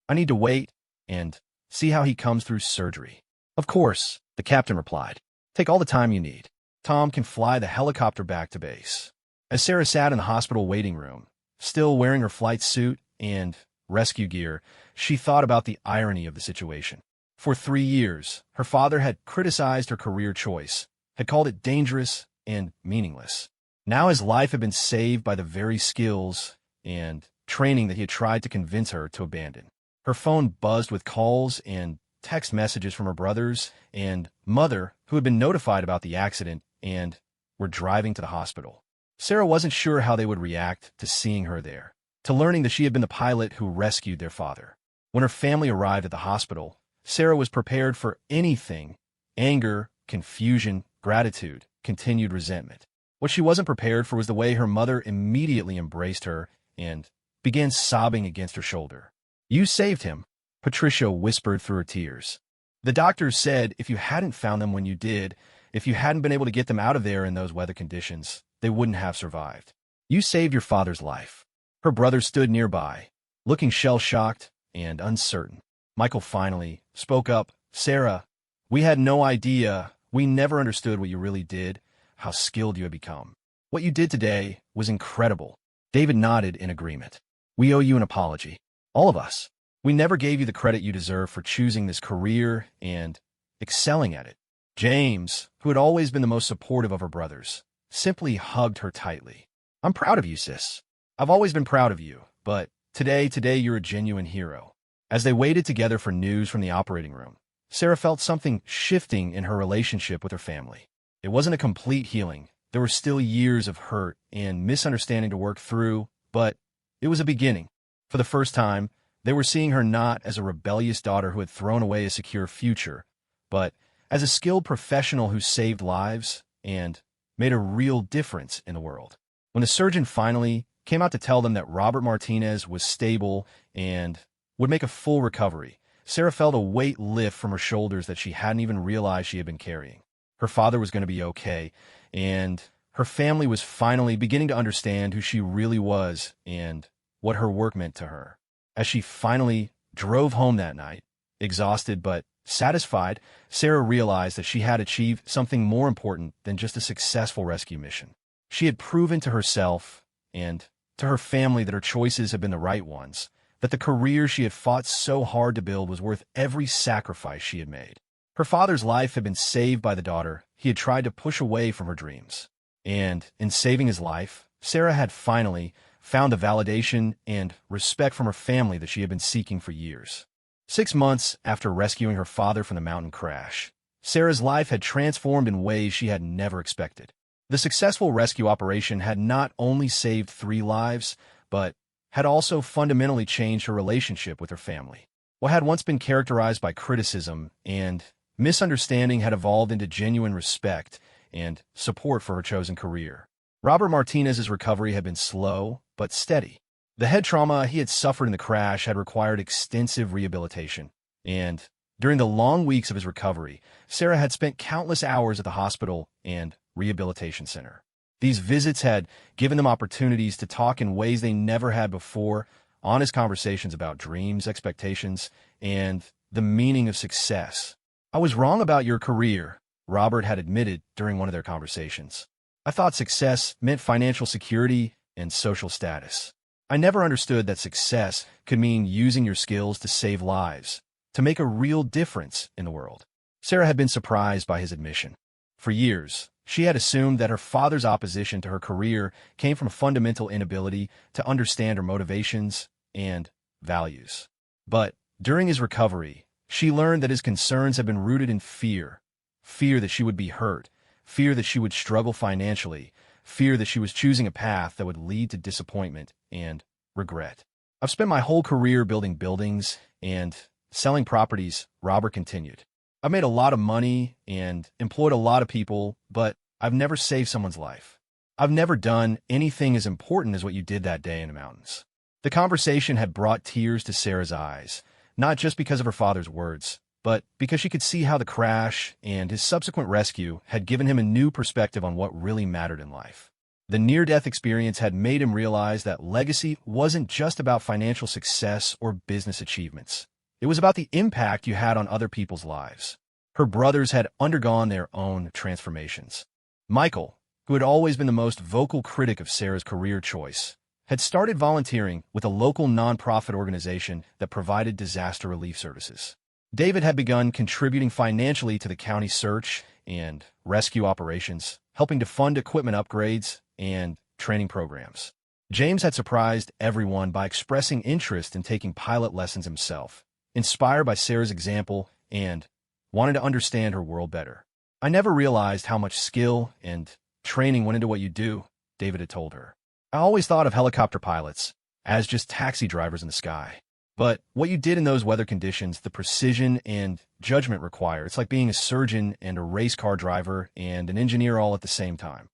"I need to wait and see how he comes through surgery." "Of course," the captain replied. "Take all the time you need. Tom can fly the helicopter back to base." As Sarah sat in the hospital waiting room, still wearing her flight suit and rescue gear, she thought about the irony of the situation. For 3 years, her father had criticized her career choice, had called it dangerous and meaningless. Now his life had been saved by the very skills and training that he had tried to convince her to abandon. Her phone buzzed with calls and text messages from her brothers and mother, who had been notified about the accident and were driving to the hospital. Sarah wasn't sure how they would react to seeing her there, to learning that she had been the pilot who rescued their father. When her family arrived at the hospital, Sarah was prepared for anything: anger, confusion, gratitude, continued resentment. What she wasn't prepared for was the way her mother immediately embraced her and began sobbing against her shoulder. "You saved him," Patricia whispered through her tears. "The doctors said if you hadn't found them when you did, if you hadn't been able to get them out of there in those weather conditions, they wouldn't have survived. You saved your father's life." Her brother stood nearby, looking shell-shocked and uncertain. Michael finally spoke up. "Sarah, we had no idea. We never understood what you really did, how skilled you had become. What you did today was incredible." David nodded in agreement. "We owe you an apology. All of us. We never gave you the credit you deserve for choosing this career and excelling at it." James, who had always been the most supportive of her brothers, simply hugged her tightly. "I'm proud of you, sis. I've always been proud of you, but today you're a genuine hero." As they waited together for news from the operating room, Sarah felt something shifting in her relationship with her family. It wasn't a complete healing. There were still years of hurt and misunderstanding to work through, but it was a beginning. For the first time, they were seeing her not as a rebellious daughter who had thrown away a secure future, but as a skilled professional who saved lives and made a real difference in the world. When the surgeon finally came out to tell them that Robert Martinez was stable and would make a full recovery, Sarah felt a weight lift from her shoulders that she hadn't even realized she had been carrying. Her father was going to be okay, and her family was finally beginning to understand who she really was and what her work meant to her. As she finally drove home that night, exhausted but satisfied, Sarah realized that she had achieved something more important than just a successful rescue mission. She had proven to herself and to her family that her choices had been the right ones, that the career she had fought so hard to build was worth every sacrifice she had made. Her father's life had been saved by the daughter he had tried to push away from her dreams. And in saving his life, Sarah had finally found the validation and respect from her family that she had been seeking for years. 6 months after rescuing her father from the mountain crash, Sarah's life had transformed in ways she had never expected. The successful rescue operation had not only saved 3 lives, but had also fundamentally changed her relationship with her family. What had once been characterized by criticism and misunderstanding had evolved into genuine respect and support for her chosen career. Robert Martinez's recovery had been slow but steady. The head trauma he had suffered in the crash had required extensive rehabilitation, and during the long weeks of his recovery, Sarah had spent countless hours at the hospital and rehabilitation center. These visits had given them opportunities to talk in ways they never had before, honest conversations about dreams, expectations, and the meaning of success. "I was wrong about your career," Robert had admitted during one of their conversations. "I thought success meant financial security and social status. I never understood that success could mean using your skills to save lives, to make a real difference in the world." Sarah had been surprised by his admission. For years, she had assumed that her father's opposition to her career came from a fundamental inability to understand her motivations and values. But during his recovery, she learned that his concerns had been rooted in fear. Fear that she would be hurt, fear that she would struggle financially, fear that she was choosing a path that would lead to disappointment and regret. "I've spent my whole career building buildings and selling properties," Robert continued. "I've made a lot of money and employed a lot of people, but I've never saved someone's life. I've never done anything as important as what you did that day in the mountains." The conversation had brought tears to Sarah's eyes, not just because of her father's words, but because she could see how the crash and his subsequent rescue had given him a new perspective on what really mattered in life. The near-death experience had made him realize that legacy wasn't just about financial success or business achievements. It was about the impact you had on other people's lives. Her brothers had undergone their own transformations. Michael, who had always been the most vocal critic of Sarah's career choice, had started volunteering with a local nonprofit organization that provided disaster relief services. David had begun contributing financially to the county search and rescue operations, helping to fund equipment upgrades and training programs. James had surprised everyone by expressing interest in taking pilot lessons himself, inspired by Sarah's example and wanted to understand her world better. "I never realized how much skill and training went into what you do," David had told her. "I always thought of helicopter pilots as just taxi drivers in the sky. But what you did in those weather conditions, the precision and judgment required, it's like being a surgeon and a race car driver and an engineer all at the same time."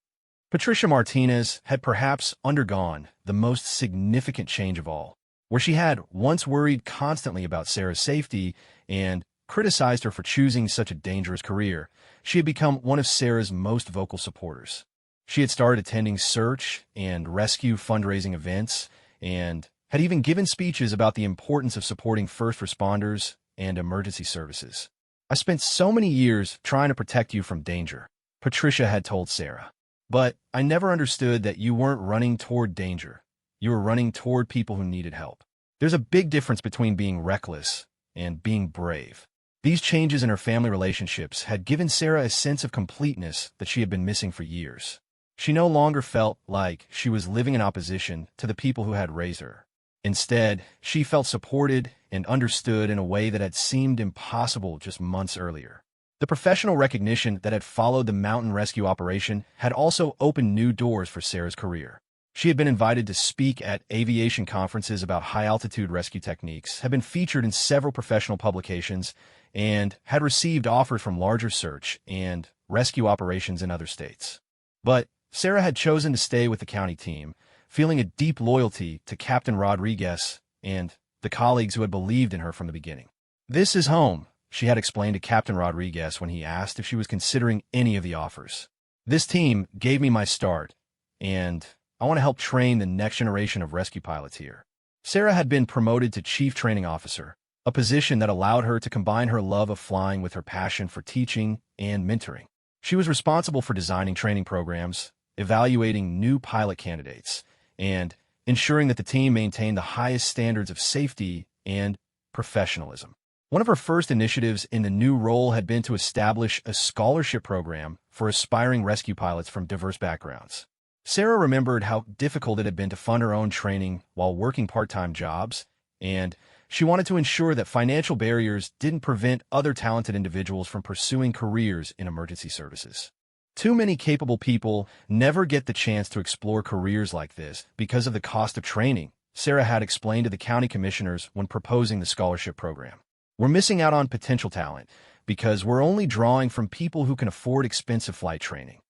Patricia Martinez had perhaps undergone the most significant change of all, where she had once worried constantly about Sarah's safety and criticized her for choosing such a dangerous career. She had become one of Sarah's most vocal supporters. She had started attending search and rescue fundraising events and had even given speeches about the importance of supporting first responders and emergency services. "I spent so many years trying to protect you from danger," Patricia had told Sarah. "But I never understood that you weren't running toward danger. You were running toward people who needed help. There's a big difference between being reckless and being brave." These changes in her family relationships had given Sarah a sense of completeness that she had been missing for years. She no longer felt like she was living in opposition to the people who had raised her. Instead, she felt supported and understood in a way that had seemed impossible just months earlier. The professional recognition that had followed the mountain rescue operation had also opened new doors for Sarah's career. She had been invited to speak at aviation conferences about high-altitude rescue techniques, had been featured in several professional publications, and had received offers from larger search and rescue operations in other states. But Sarah had chosen to stay with the county team, feeling a deep loyalty to Captain Rodriguez and the colleagues who had believed in her from the beginning. "This is home," she had explained to Captain Rodriguez when he asked if she was considering any of the offers. "This team gave me my start, and I want to help train the next generation of rescue pilots here." Sarah had been promoted to Chief Training Officer, a position that allowed her to combine her love of flying with her passion for teaching and mentoring. She was responsible for designing training programs, evaluating new pilot candidates, and ensuring that the team maintained the highest standards of safety and professionalism. One of her first initiatives in the new role had been to establish a scholarship program for aspiring rescue pilots from diverse backgrounds. Sarah remembered how difficult it had been to fund her own training while working part-time jobs, and she wanted to ensure that financial barriers didn't prevent other talented individuals from pursuing careers in emergency services. Too many capable people never get the chance to explore careers like this because of the cost of training, Sarah had explained to the county commissioners when proposing the scholarship program. "We're missing out on potential talent because we're only drawing from people who can afford expensive flight training."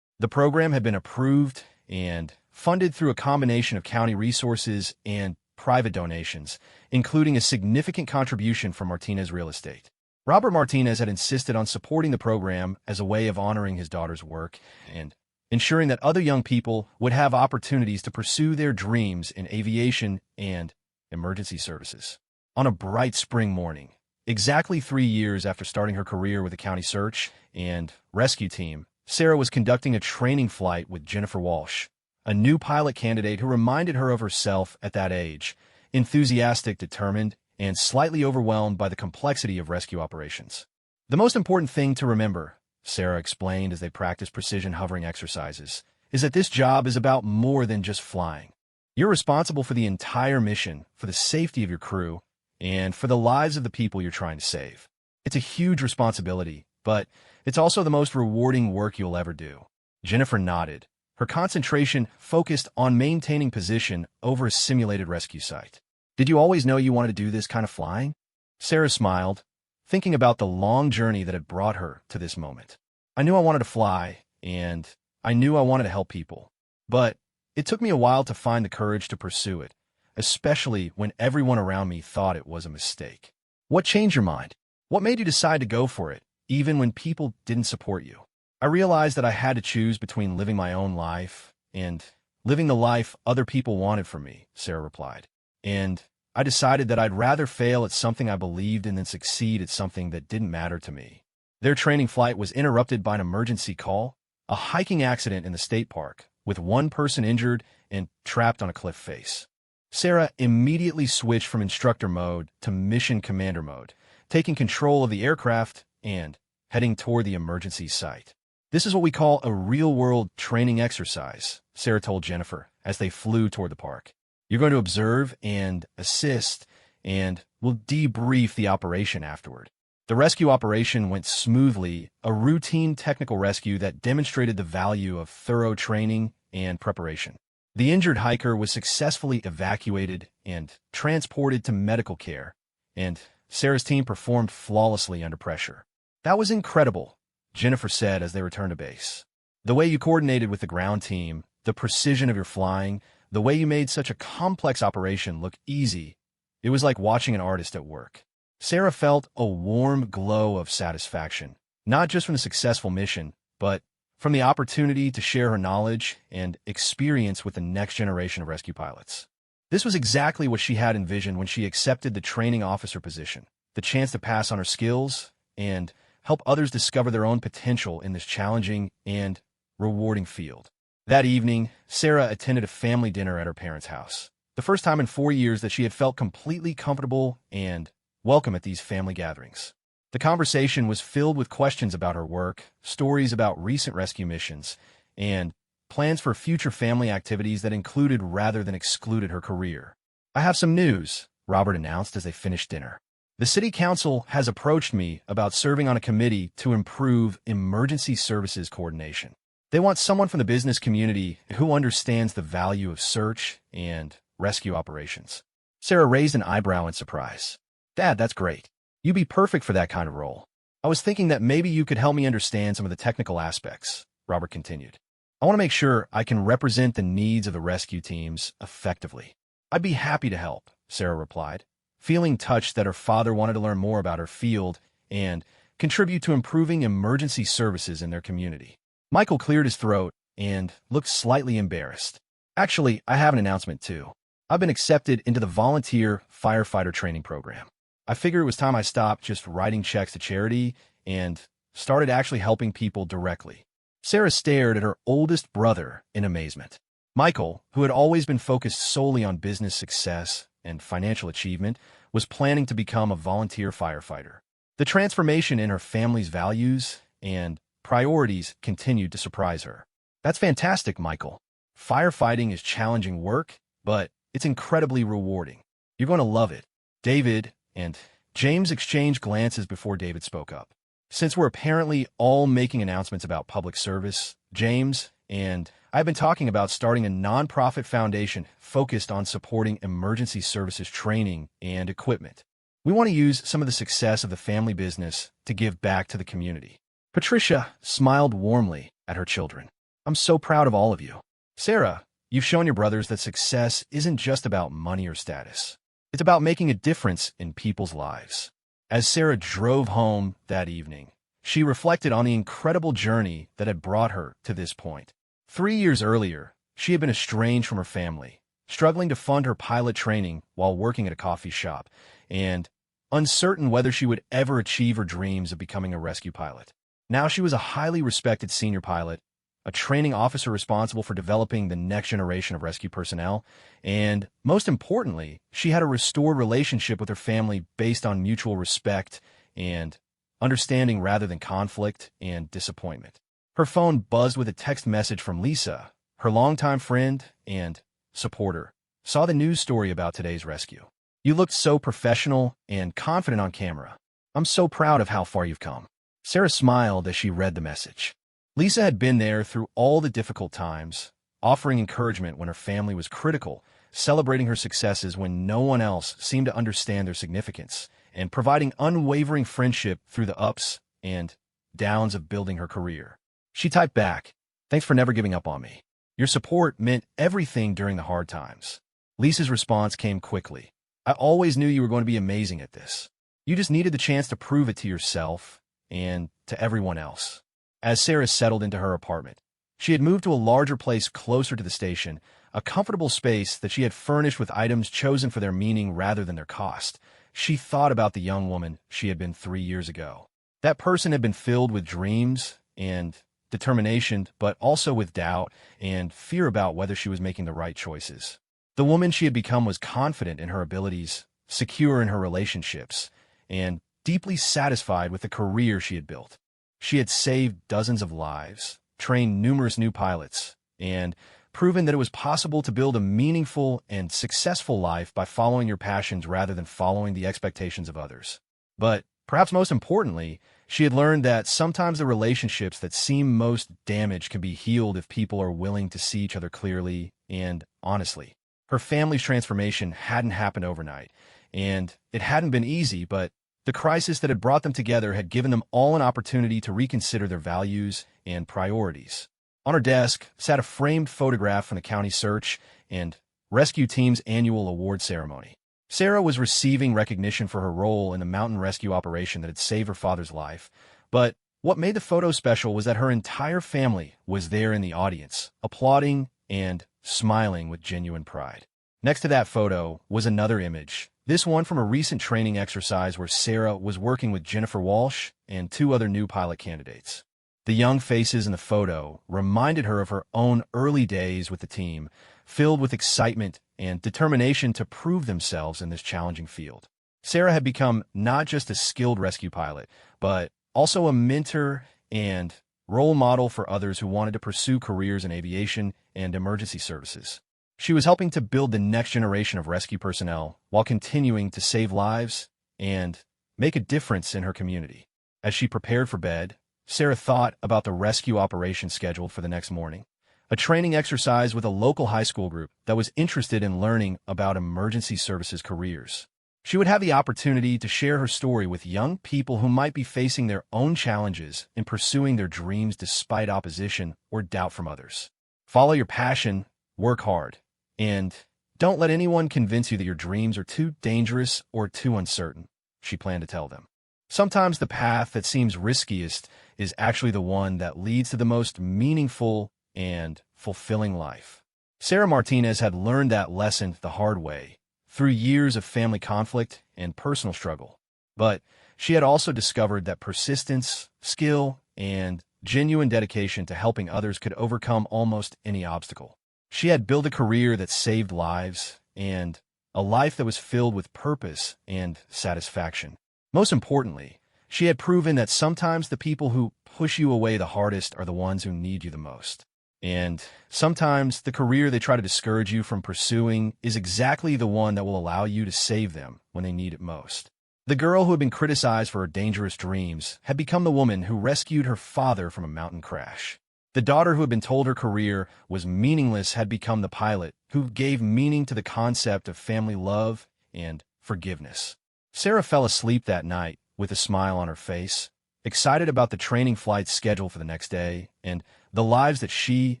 The program had been approved and funded through a combination of county resources and private donations, including a significant contribution from Martinez Real Estate. Robert Martinez had insisted on supporting the program as a way of honoring his daughter's work and ensuring that other young people would have opportunities to pursue their dreams in aviation and emergency services. On a bright spring morning, exactly 3 years after starting her career with the county search and rescue team, Sarah was conducting a training flight with Jennifer Walsh, a new pilot candidate who reminded her of herself at that age, enthusiastic, determined, and slightly overwhelmed by the complexity of rescue operations. "The most important thing to remember," Sarah explained as they practiced precision hovering exercises, "is that this job is about more than just flying. You're responsible for the entire mission, for the safety of your crew, and for the lives of the people you're trying to save. It's a huge responsibility, but it's also the most rewarding work you'll ever do." Jennifer nodded, her concentration focused on maintaining position over a simulated rescue site. "Did you always know you wanted to do this kind of flying?" Sarah smiled, thinking about the long journey that had brought her to this moment. "I knew I wanted to fly, and I knew I wanted to help people. But it took me a while to find the courage to pursue it, especially when everyone around me thought it was a mistake." "What changed your mind? What made you decide to go for it, even when people didn't support you?" "I realized that I had to choose between living my own life and living the life other people wanted for me," Sarah replied. "And I decided that I'd rather fail at something I believed in than succeed at something that didn't matter to me." Their training flight was interrupted by an emergency call, a hiking accident in the state park, with one person injured and trapped on a cliff face. Sarah immediately switched from instructor mode to mission commander mode, taking control of the aircraft and heading toward the emergency site. "This is what we call a real-world training exercise," Sarah told Jennifer as they flew toward the park. "You're going to observe and assist, and we'll debrief the operation afterward." The rescue operation went smoothly, a routine technical rescue that demonstrated the value of thorough training and preparation. The injured hiker was successfully evacuated and transported to medical care, and Sarah's team performed flawlessly under pressure. "That was incredible," Jennifer said as they returned to base. "The way you coordinated with the ground team, the precision of your flying, the way you made such a complex operation look easy. It was like watching an artist at work." Sarah felt a warm glow of satisfaction, not just from the successful mission, but from the opportunity to share her knowledge and experience with the next generation of rescue pilots. This was exactly what she had envisioned when she accepted the training officer position, the chance to pass on her skills and help others discover their own potential in this challenging and rewarding field. That evening, Sarah attended a family dinner at her parents' house, the first time in 4 years that she had felt completely comfortable and welcome at these family gatherings. The conversation was filled with questions about her work, stories about recent rescue missions, and plans for future family activities that included rather than excluded her career. "I have some news," Robert announced as they finished dinner. "The city council has approached me about serving on a committee to improve emergency services coordination. They want someone from the business community who understands the value of search and rescue operations." Sarah raised an eyebrow in surprise. "Dad, that's great. You'd be perfect for that kind of role. I was thinking that maybe you could help me understand some of the technical aspects," Robert continued. "I want to make sure I can represent the needs of the rescue teams effectively." "I'd be happy to help," Sarah replied, feeling touched that her father wanted to learn more about her field and contribute to improving emergency services in their community. Michael cleared his throat and looked slightly embarrassed. "Actually, I have an announcement too. I've been accepted into the volunteer firefighter training program. I figured it was time I stopped just writing checks to charity and started actually helping people directly." Sarah stared at her oldest brother in amazement. Michael, who had always been focused solely on business success and financial achievement, was planning to become a volunteer firefighter. The transformation in her family's values and priorities continued to surprise her. "That's fantastic, Michael. Firefighting is challenging work, but it's incredibly rewarding. You're going to love it." David and James exchanged glances before David spoke up. "Since we're apparently all making announcements about public service, James and I have been talking about starting a nonprofit foundation focused on supporting emergency services training and equipment. We want to use some of the success of the family business to give back to the community." Patricia smiled warmly at her children. "I'm so proud of all of you. Sarah, you've shown your brothers that success isn't just about money or status. It's about making a difference in people's lives." As Sarah drove home that evening, she reflected on the incredible journey that had brought her to this point. 3 years earlier, she had been estranged from her family, struggling to fund her pilot training while working at a coffee shop, and uncertain whether she would ever achieve her dreams of becoming a rescue pilot. Now she was a highly respected senior pilot, a training officer responsible for developing the next generation of rescue personnel, and, most importantly, she had a restored relationship with her family based on mutual respect and understanding rather than conflict and disappointment. Her phone buzzed with a text message from Lisa, her longtime friend and supporter. "Saw the news story about today's rescue. You looked so professional and confident on camera. I'm so proud of how far you've come." Sarah smiled as she read the message. Lisa had been there through all the difficult times, offering encouragement when her family was critical, celebrating her successes when no one else seemed to understand their significance, and providing unwavering friendship through the ups and downs of building her career. She typed back, "Thanks for never giving up on me. Your support meant everything during the hard times." Lisa's response came quickly. "I always knew you were going to be amazing at this. You just needed the chance to prove it to yourself and to everyone else." As Sarah settled into her apartment, she had moved to a larger place closer to the station, a comfortable space that she had furnished with items chosen for their meaning rather than their cost. She thought about the young woman she had been 3 years ago. That person had been filled with dreams and determination, but also with doubt and fear about whether she was making the right choices. The woman she had become was confident in her abilities, secure in her relationships, and deeply satisfied with the career she had built. She had saved dozens of lives, trained numerous new pilots, and proven that it was possible to build a meaningful and successful life by following your passions rather than following the expectations of others. But Perhaps most importantly, she had learned that sometimes the relationships that seem most damaged can be healed if people are willing to see each other clearly and honestly. Her family's transformation hadn't happened overnight, and it hadn't been easy, but the crisis that had brought them together had given them all an opportunity to reconsider their values and priorities. On her desk sat a framed photograph from the county search and rescue team's annual award ceremony. Sarah was receiving recognition for her role in the mountain rescue operation that had saved her father's life, but what made the photo special was that her entire family was there in the audience, applauding and smiling with genuine pride. Next to that photo was another image, this one from a recent training exercise where Sarah was working with Jennifer Walsh and two other new pilot candidates. The young faces in the photo reminded her of her own early days with the team, filled with excitement and determination to prove themselves in this challenging field. Sarah had become not just a skilled rescue pilot, but also a mentor and role model for others who wanted to pursue careers in aviation and emergency services. She was helping to build the next generation of rescue personnel while continuing to save lives and make a difference in her community. As she prepared for bed, Sarah thought about the rescue operation scheduled for the next morning, a training exercise with a local high school group that was interested in learning about emergency services careers. She would have the opportunity to share her story with young people who might be facing their own challenges in pursuing their dreams despite opposition or doubt from others. Follow your passion, work hard, and don't let anyone convince you that your dreams are too dangerous or too uncertain, she planned to tell them. Sometimes the path that seems riskiest is actually the one that leads to the most meaningful and fulfilling life. Sarah Martinez had learned that lesson the hard way, through years of family conflict and personal struggle. But she had also discovered that persistence, skill, and genuine dedication to helping others could overcome almost any obstacle. She had built a career that saved lives and a life that was filled with purpose and satisfaction. Most importantly, she had proven that sometimes the people who push you away the hardest are the ones who need you the most. And sometimes the career they try to discourage you from pursuing is exactly the one that will allow you to save them when they need it most. The girl who had been criticized for her dangerous dreams had become the woman who rescued her father from a mountain crash. The daughter who had been told her career was meaningless had become the pilot who gave meaning to the concept of family love and forgiveness. Sarah fell asleep that night with a smile on her face, excited about the training flights scheduled for the next day and the lives that she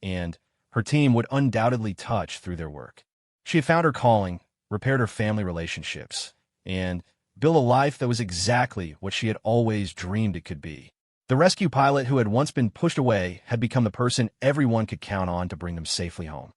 and her team would undoubtedly touch through their work. She had found her calling, repaired her family relationships, and built a life that was exactly what she had always dreamed it could be. The rescue pilot who had once been pushed away had become the person everyone could count on to bring them safely home.